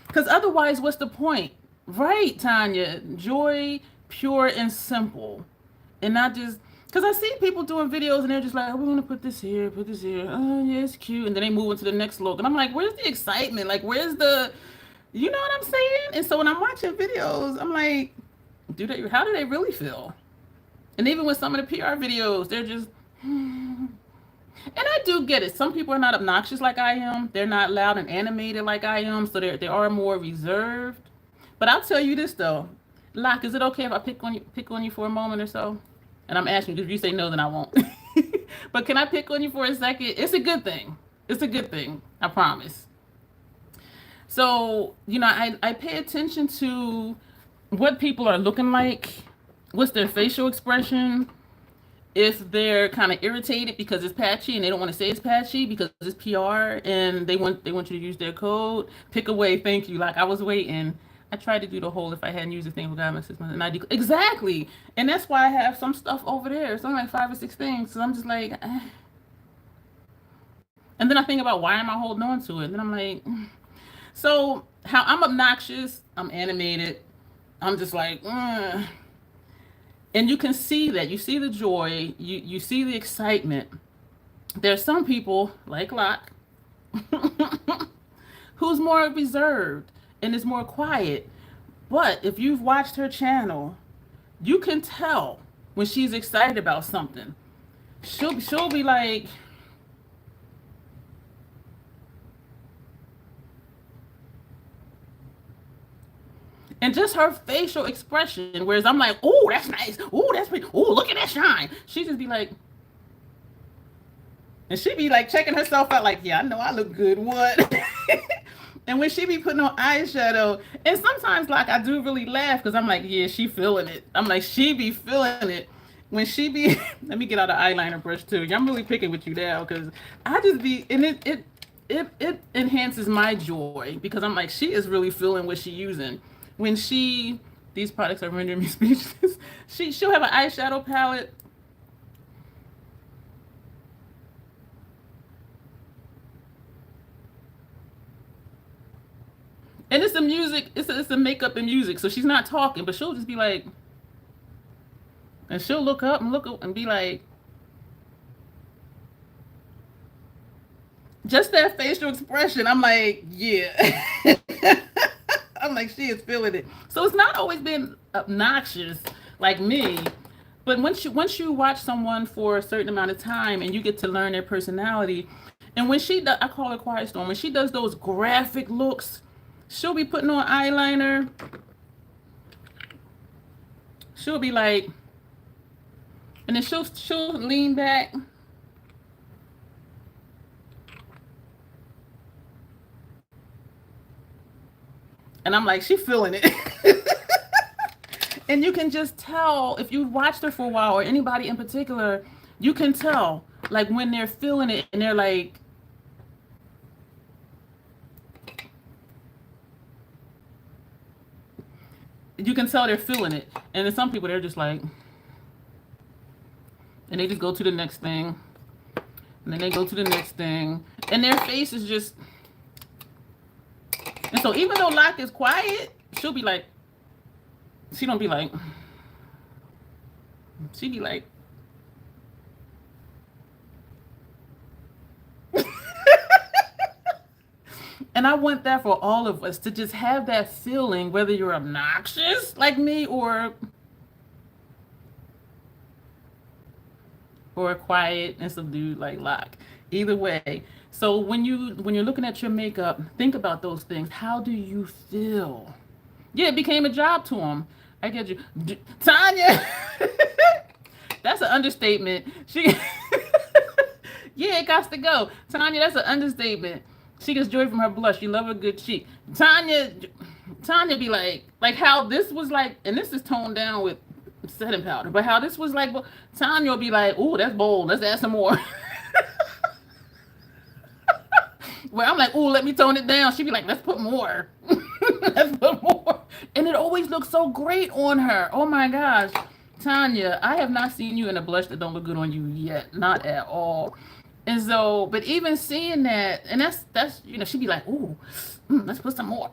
Because otherwise, what's the point? Right, Tanya? Joy, pure and simple. And not just, because I see people doing videos and they're just like, oh, we want to put this here, put this here. Oh, yeah, it's cute. And then they move into the next look. And I'm like, where's the excitement? Like, where's the, you know what I'm saying? And so when I'm watching videos, I'm like, how do they really feel? And even with some of the PR videos, they're just, and I do get it. Some people are not obnoxious like I am. They're not loud and animated like I am. So they are more reserved. But I'll tell you this though. Locke, is it okay if I pick on you for a moment or so? And I'm asking you, if you say no, then I won't. But can I pick on you for a second? It's a good thing. It's a good thing. I promise. So, you know, I pay attention to what people are looking like. What's their facial expression? If they're kind of irritated because it's patchy and they don't want to say it's patchy because it's PR and they want you to use their code, pick away, thank you. Like I was waiting. I tried to do the whole if I hadn't used a thing for God, my 6 months, and I do exactly. And that's why I have some stuff over there. It's only like 5 or 6 things. So I'm just like, eh. And then I think about why am I holding on to it? And then I'm like, so how I'm obnoxious, I'm animated, I'm just like, and you can see that. You see the joy. You see the excitement. There's some people, like Locke, who's more reserved and is more quiet. But if you've watched her channel, you can tell when she's excited about something. She'll be like, and just her facial expression, whereas I'm like, oh, that's nice. Oh, that's pretty. Oh, look at that shine. She just be like, and she be like checking herself out like, yeah, I know I look good. What? And when she be putting on eyeshadow, and sometimes like I do really laugh because I'm like, yeah, she feeling it. I'm like, she be feeling it. When she be, let me get out the eyeliner brush too. I'm really picking with you now because I just be, and it enhances my joy because I'm like, she is really feeling what she using. When these products are rendering me speechless. She'll have an eyeshadow palette. And it's the music, it's the makeup and music. So she's not talking, but she'll just be like, and she'll look up and be like, just that facial expression. I'm like, yeah. I'm like, she is feeling it. So it's not always been obnoxious like me, but once you watch someone for a certain amount of time and you get to learn their personality, and when she does, I call her Quiet Storm, when she does those graphic looks, she'll be putting on eyeliner. She'll be like, and then she'll lean back. And I'm like, she feeling it. And you can just tell if you've watched her for a while or anybody in particular, you can tell like when they're feeling it and they're like, you can tell they're feeling it. And then some people, they're just like, and they just go to the next thing, and then they go to the next thing, and their face is just. And so even though Locke is quiet, she'll be like, she don't be like, she be like. And I want that for all of us, to just have that feeling, whether you're obnoxious like me or quiet and subdued like Locke. Either way. So when you're looking at your makeup, think about those things. How do you feel? Yeah, it became a job to him. I get you. Tanya! That's an understatement. She yeah, it got to go. Tanya, that's an understatement. She gets joy from her blush. She love a good cheek. Tanya be like how this was like, and this is toned down with setting powder, but how this was like, Tanya will be like, ooh, that's bold. Let's add some more. Where I'm like, ooh, let me tone it down. She'd be like, let's put more. Let's put more. And it always looks so great on her. Oh my gosh. Tanya, I have not seen you in a blush that don't look good on you yet. Not at all. And so, but even seeing that, and that's you know, she'd be like, ooh, let's put some more.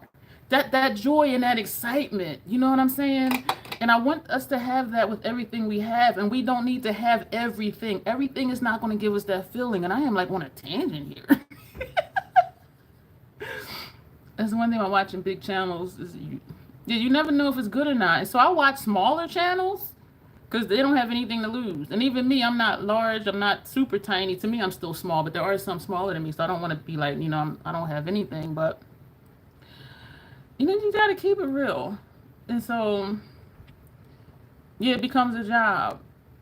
That joy and that excitement, you know what I'm saying? And I want us to have that with everything we have, and we don't need to have everything. Everything is not going to give us that feeling. And I am like on a tangent here. That's one thing about watching big channels is you never know if it's good or not. And so I watch smaller channels because they don't have anything to lose. And even me, I'm not large, I'm not super tiny. To me, I'm still small, but there are some smaller than me, so I don't want to be like, you know, I don't have anything. But you know, you got to keep it real. And so yeah, it becomes a job.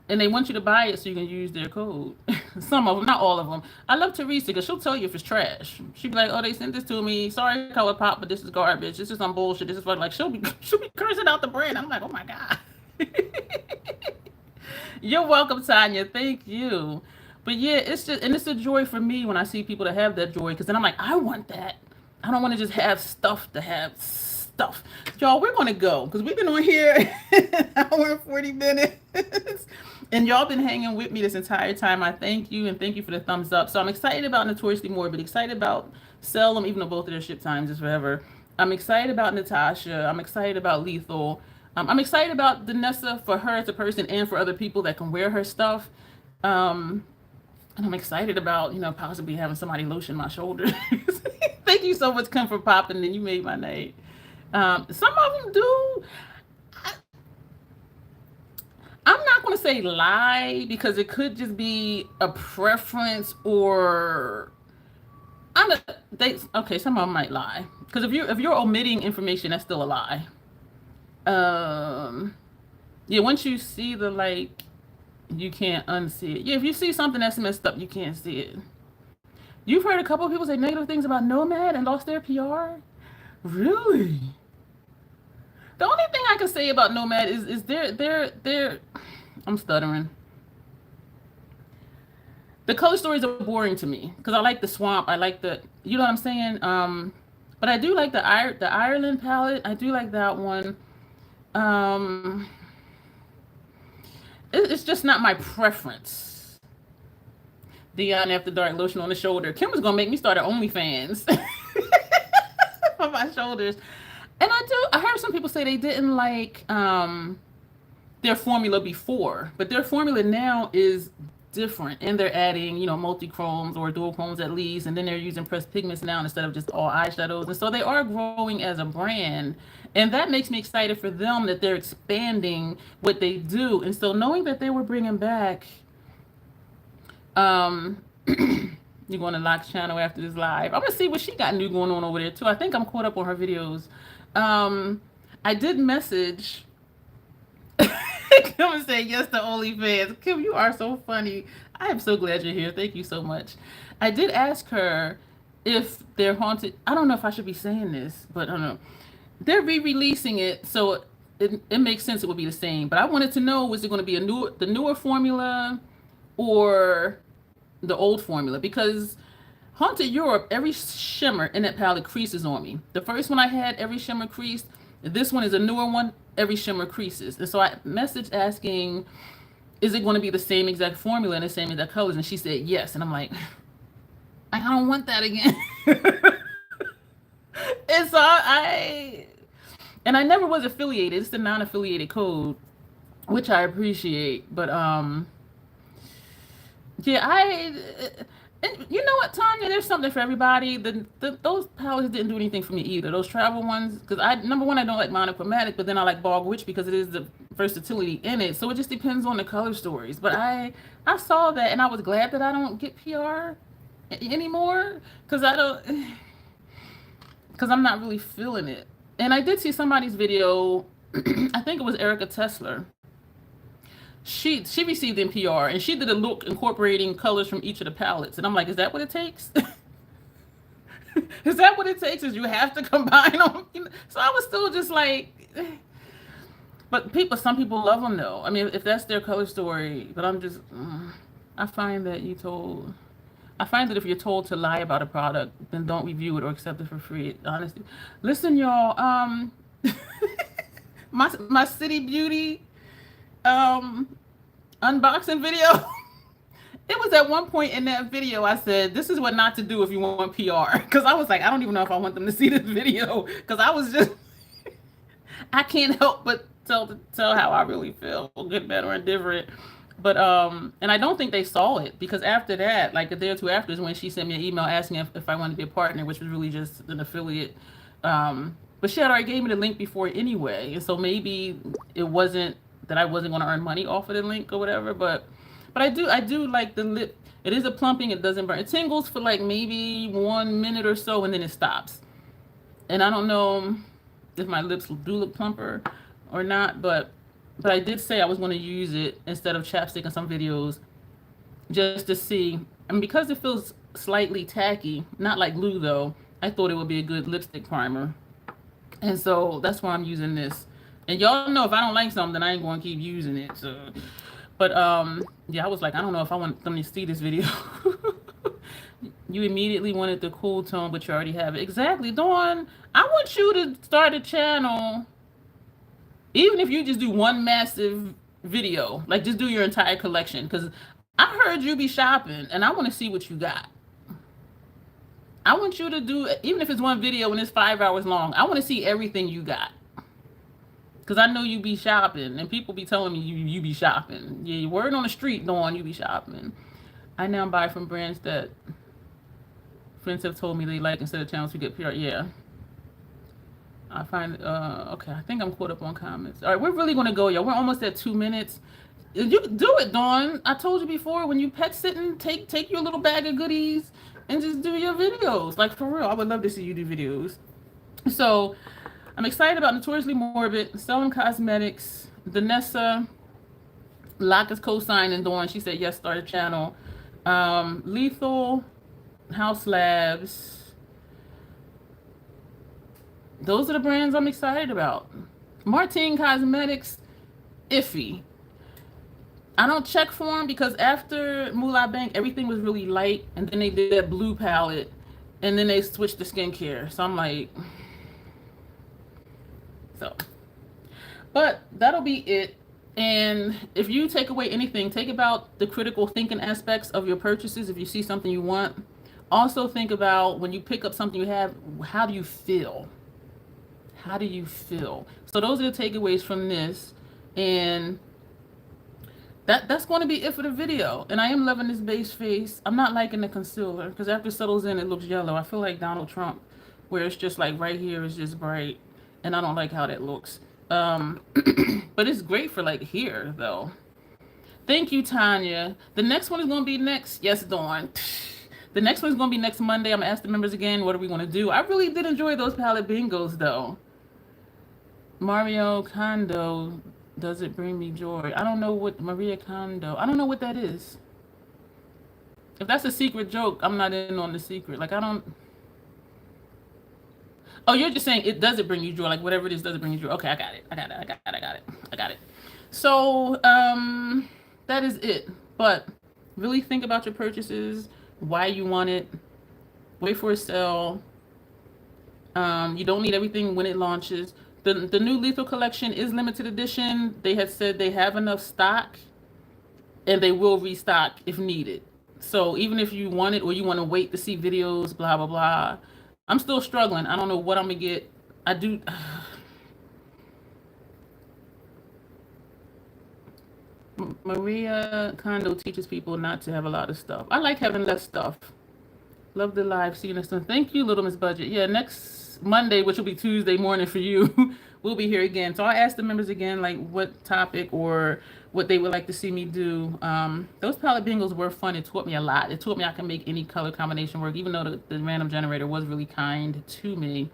And they want you to buy it so you can use their code. Some of them, not all of them. I love Teresa because she'll tell you if it's trash. She'll be like, oh, they sent this to me. Sorry, Color Pop, but this is garbage. This is some bullshit. This is what, like, she'll be cursing out the brand. I'm like, oh my God. You're welcome, Tanya. Thank you. But yeah, it's just, and it's a joy for me when I see people that have that joy, because then I'm like, I want that. I don't want to just have stuff to have stuff. Y'all, we're going to go because we've been on here an hour and 40 minutes. And y'all been hanging with me this entire time. I thank you, and thank you for the thumbs up. So I'm excited about Notoriously Morbid, excited about Seldom, even though both of their ship times is forever. I'm excited about Natasha. I'm excited about Lethal. I'm excited about Danessa for her as a person and for other people that can wear her stuff. And I'm excited about, you know, possibly having somebody lotion my shoulders. Thank you so much, Come for popping, and you made my night. Some of them do. I'm not going to say lie because it could just be a preference, or okay, some of them might lie because if you're omitting information, that's still a lie. Yeah, once you see the like, you can't unsee it. Yeah, if you see something that's messed up, you can't see it. You've heard a couple of people say negative things about Nomad and lost their PR? Really? The only thing I can say about Nomad is they're I'm stuttering. The color stories are boring to me because I like the swamp. I like the, you know what I'm saying? But I do like the Ireland palette. I do like that one. It's just not my preference. Dion After Dark lotion on the shoulder. Kim was gonna make me start an OnlyFans for my shoulders. And I heard some people say they didn't like their formula before, but their formula now is different, and they're adding, you know, multi-chromes or dual chromes at least, and then they're using pressed pigments now instead of just all eyeshadows. And so they are growing as a brand, and that makes me excited for them that they're expanding what they do. And so knowing that they were bringing back you're going to Locke's channel after this live. I'm gonna see what she got new going on over there too. I think I'm caught up on her videos. I did message Kim and say yes to OnlyFans. Kim, you are so funny. I am so glad you're here. Thank you so much. I did ask her if they're haunted. I don't know if I should be saying this, but I don't know. They're re-releasing it, so it makes sense it would be the same. But I wanted to know, was it going to be the newer formula or the old formula? Because Haunted Europe, every shimmer in that palette creases on me. The first one I had, every shimmer creased. This one is a newer one, every shimmer creases. And so I messaged asking is it going to be the same exact formula and the same exact colors? And she said yes. And I'm like, I don't want that again. And so and I never was affiliated. It's the non-affiliated code, which I appreciate. But yeah, and you know what, Tanya? There's something for everybody. Those palettes didn't do anything for me either. Those travel ones, because number one, I don't like monochromatic, but then I like Bog Witch because it is the versatility in it. So it just depends on the color stories. But I saw that and I was glad that I don't get PR anymore because I'm not really feeling it. And I did see somebody's video. I think it was Erica Tesler. She received NPR and she did a look incorporating colors from each of the palettes. And I'm like, is that what it takes? Is that what it takes? Is you have to combine them? So I was still just like, but some people love them though. I mean, if that's their color story, but I'm just, I find that if you're told to lie about a product, then don't review it or accept it for free. Honestly, listen, y'all. My City Beauty unboxing video. It was at one point in that video I said, this is what not to do if you want PR. Because I was like, I don't even know if I want them to see this video. Because I was just, I can't help but tell how I really feel, good, bad, or indifferent. But and I don't think they saw it, because after that, like a day or two after, is when she sent me an email asking if I wanted to be a partner, which was really just an affiliate. But she had already gave me the link before anyway, and so maybe it wasn't that I wasn't going to earn money off of the link or whatever. But I do like the lip. It is a plumping. It doesn't burn. It tingles for like maybe 1 minute or so, and then it stops. And I don't know if my lips do look plumper or not, but I did say I was going to use it instead of chapstick in some videos, just to see. And because it feels slightly tacky, not like glue though, I thought it would be a good lipstick primer. And so that's why I'm using this. And y'all know if I don't like something, I ain't going to keep using it. So, but yeah, I was like, I don't know if I want them to see this video. You immediately wanted the cool tone, but you already have it. Exactly, Dawn. I want you to start a channel. Even if you just do one massive video, like just do your entire collection. Because I heard you be shopping and I want to see what you got. I want you to do, even if it's one video and it's 5 hours long, I want to see everything you got. Because I know you be shopping and people be telling me you be shopping. Yeah, word on the street, Dawn, you be shopping. I now buy from brands that friends have told me they like instead of channels to get PR. Yeah. I find, okay, I think I'm caught up on comments. All right, we're really going to go, y'all. We're almost at 2 minutes. You do it, Dawn. I told you before, when you pet sitting, take your little bag of goodies and just do your videos. Like, for real, I would love to see you do videos. So, I'm excited about Notoriously Morbid, Selling Cosmetics, Vanessa, Lock is co-signing Dawn. She said, yes, start a channel. Lethal, House Labs. Those are the brands I'm excited about. Martine Cosmetics, iffy. I don't check for them because after Moolah Bank, everything was really light, and then they did that blue palette, and then they switched to skincare. So I'm like, so. But that'll be it. And if you take away anything, take about the critical thinking aspects of your purchases. If you see something you want, also think about when you pick up something you have, how do you feel? How do you feel? So those are the takeaways from this. And that's going to be it for the video. And I am loving this base face. I'm not liking the concealer because after it settles in, it looks yellow. I feel like Donald Trump, where it's just like right here is just bright. And I don't like how that looks. But it's great for like here though. Thank you, Tanya. The next one is going to be next. Yes, Dawn. The next one is going to be next Monday. I'm going to ask the members again, what are we going to do? I really did enjoy those palette bingos though. Mario Kondo, does it bring me joy? I don't know what Maria Kondo, I don't know what that is. If that's a secret joke, I'm not in on the secret. Like I don't. Oh, you're just saying it doesn't bring you joy, like whatever it is doesn't bring you joy. Okay, I got it. So that is it. But really think about your purchases, why you want it, wait for a sale. You don't need everything when it launches. The new Lethal collection is limited edition. They had said they have enough stock. and they will restock if needed. So even if you want it or you want to wait to see videos, blah blah blah, I'm still struggling. I don't know what I'm gonna get. I do. Maria Kondo teaches people not to have a lot of stuff. I like having less stuff. Love the live. See you next time. Thank you, Little Miss Budget. Yeah, next Monday, which will be Tuesday morning for you, we'll be here again. So I asked the members again, like what topic or what they would like to see me do. Those palette bingos were fun. It taught me a lot. It taught me I can make any color combination work, even though the random generator was really kind to me.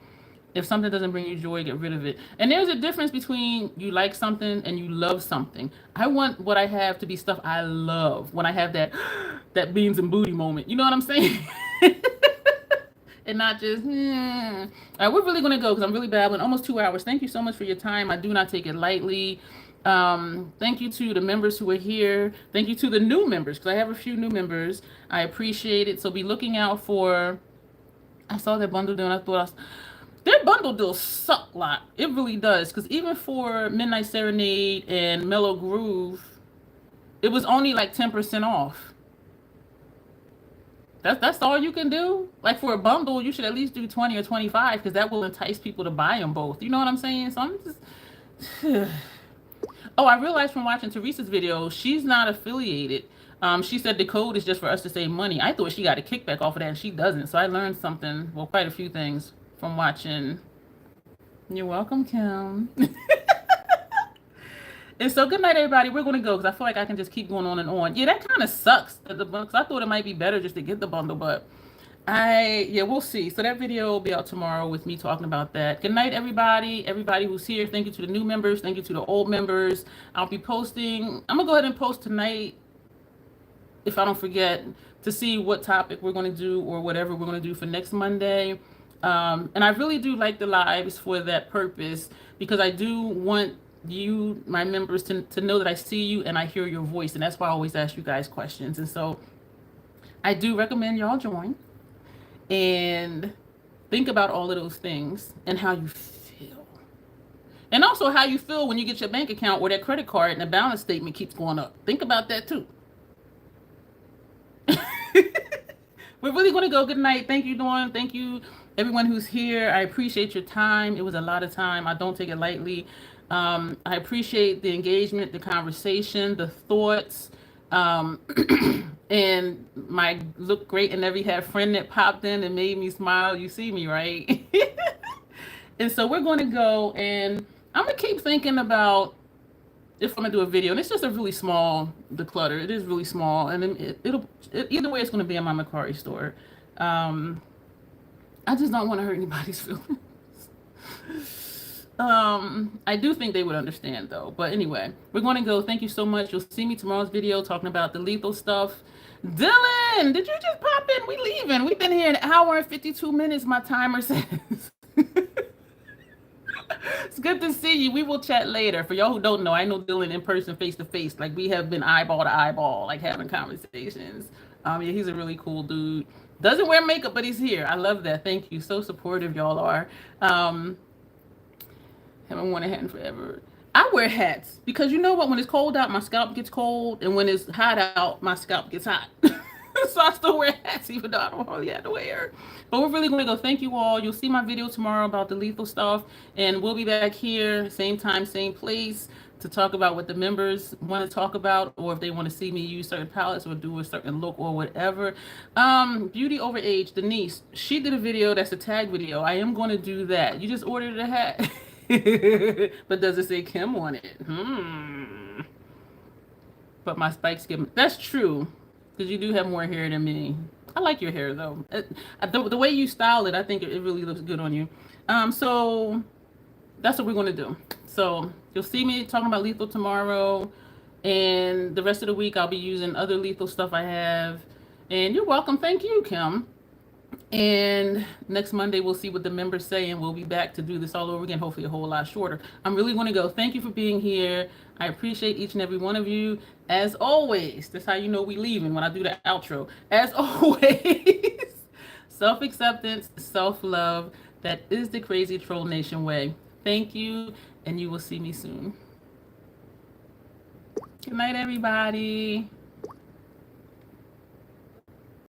If something doesn't bring you joy, get rid of it. And there's a difference between you like something and you love something. I want what I have to be stuff I love. When I have that that beans and booty moment, you know what I'm saying? And not just, All right, we're really gonna go because I'm really babbling. Almost 2 hours. Thank you so much for your time. I do not take it lightly. Thank you to the members who are here. Thank you to the new members because I have a few new members. I appreciate it. So be looking out for. I saw that bundle deal and I thought I was, their bundle deals suck a lot. It really does. Because even for Midnight Serenade and Mellow Groove, it was only like 10% off. That's all you can do? Like for a bundle, you should at least do 20 or 25 because that will entice people to buy them both. You know what I'm saying? So I'm just... Oh, I realized from watching Teresa's video, she's not affiliated. She said the code is just for us to save money. I thought she got a kickback off of that, and she doesn't. So I learned something, well, quite a few things from watching. You're welcome, Kim. And so good night, everybody. We're going to go because I feel like I can just keep going on and on. Yeah, that kind of sucks. Because I thought it might be better just to get the bundle, but yeah, we'll see. So that video will be out tomorrow with me talking about that. Good night, everybody. Everybody who's here. Thank you to the new members. Thank you to the old members. I'll be posting. I'm going to go ahead and post tonight, if I don't forget, to see what topic we're going to do or whatever we're going to do for next Monday. And I really do like the lives for that purpose because I do want you, my members, to know that I see you and I hear your voice. And that's why I always ask you guys questions. And so I do recommend y'all join and think about all of those things and how you feel. And also how you feel when you get your bank account or that credit card and the balance statement keeps going up. Think about that too. We're really going to go. Good night. Thank you, Dawn. Thank you, everyone who's here. I appreciate your time. It was a lot of time. I don't take it lightly. I appreciate the engagement, the conversation, the thoughts, and my look great and every had friend that popped in and made me smile. You see me, right? And so we're going to go, and I'm going to keep thinking about if I'm gonna do a video, and it's just a really small declutter. It is really small, and then either way, it's gonna be in my Macari store. I just don't want to hurt anybody's feelings. I do think they would understand though. But anyway, we're gonna go. Thank you so much. You'll see me tomorrow's video talking about the lethal stuff. Dylan, did you just pop in? We leaving. We've been here an hour and 52 minutes. My timer says. It's good to see you. We will chat later. For y'all who don't know, I know Dylan in person, face to face. Like we have been eyeball to eyeball, like having conversations. Yeah, he's a really cool dude. Doesn't wear makeup, but he's here. I love that. Thank you. So supportive y'all are. Haven't worn a hat in forever. I wear hats because you know what? When it's cold out, my scalp gets cold, and when it's hot out, my scalp gets hot. So I still wear hats even though I don't hardly have to wear. But we're really going to go. Thank you all. You'll see my video tomorrow about the lethal stuff. And we'll be back here, same time, same place, to talk about what the members want to talk about, or if they want to see me use certain palettes or do a certain look or whatever. Beauty over age, Denise, she did a video that's a tag video. I am going to do that. You just ordered a hat. But does it say Kim on it? But my spikes give. That's true. Because you do have more hair than me. I like your hair, though. The way you style it, I think it really looks good on you. So that's what we're going to do. So you'll see me talking about lethal tomorrow. And the rest of the week, I'll be using other lethal stuff I have. And you're welcome. Thank you, Kim. And next Monday, we'll see what the members say. And we'll be back to do this all over again, hopefully a whole lot shorter. I'm really going to go. Thank you for being here. I appreciate each and every one of you. As always, that's how you know we leaving when I do the outro. As always, self-acceptance, self-love. That is the Crazy Troll Nation way. Thank you, and you will see me soon. Good night, everybody.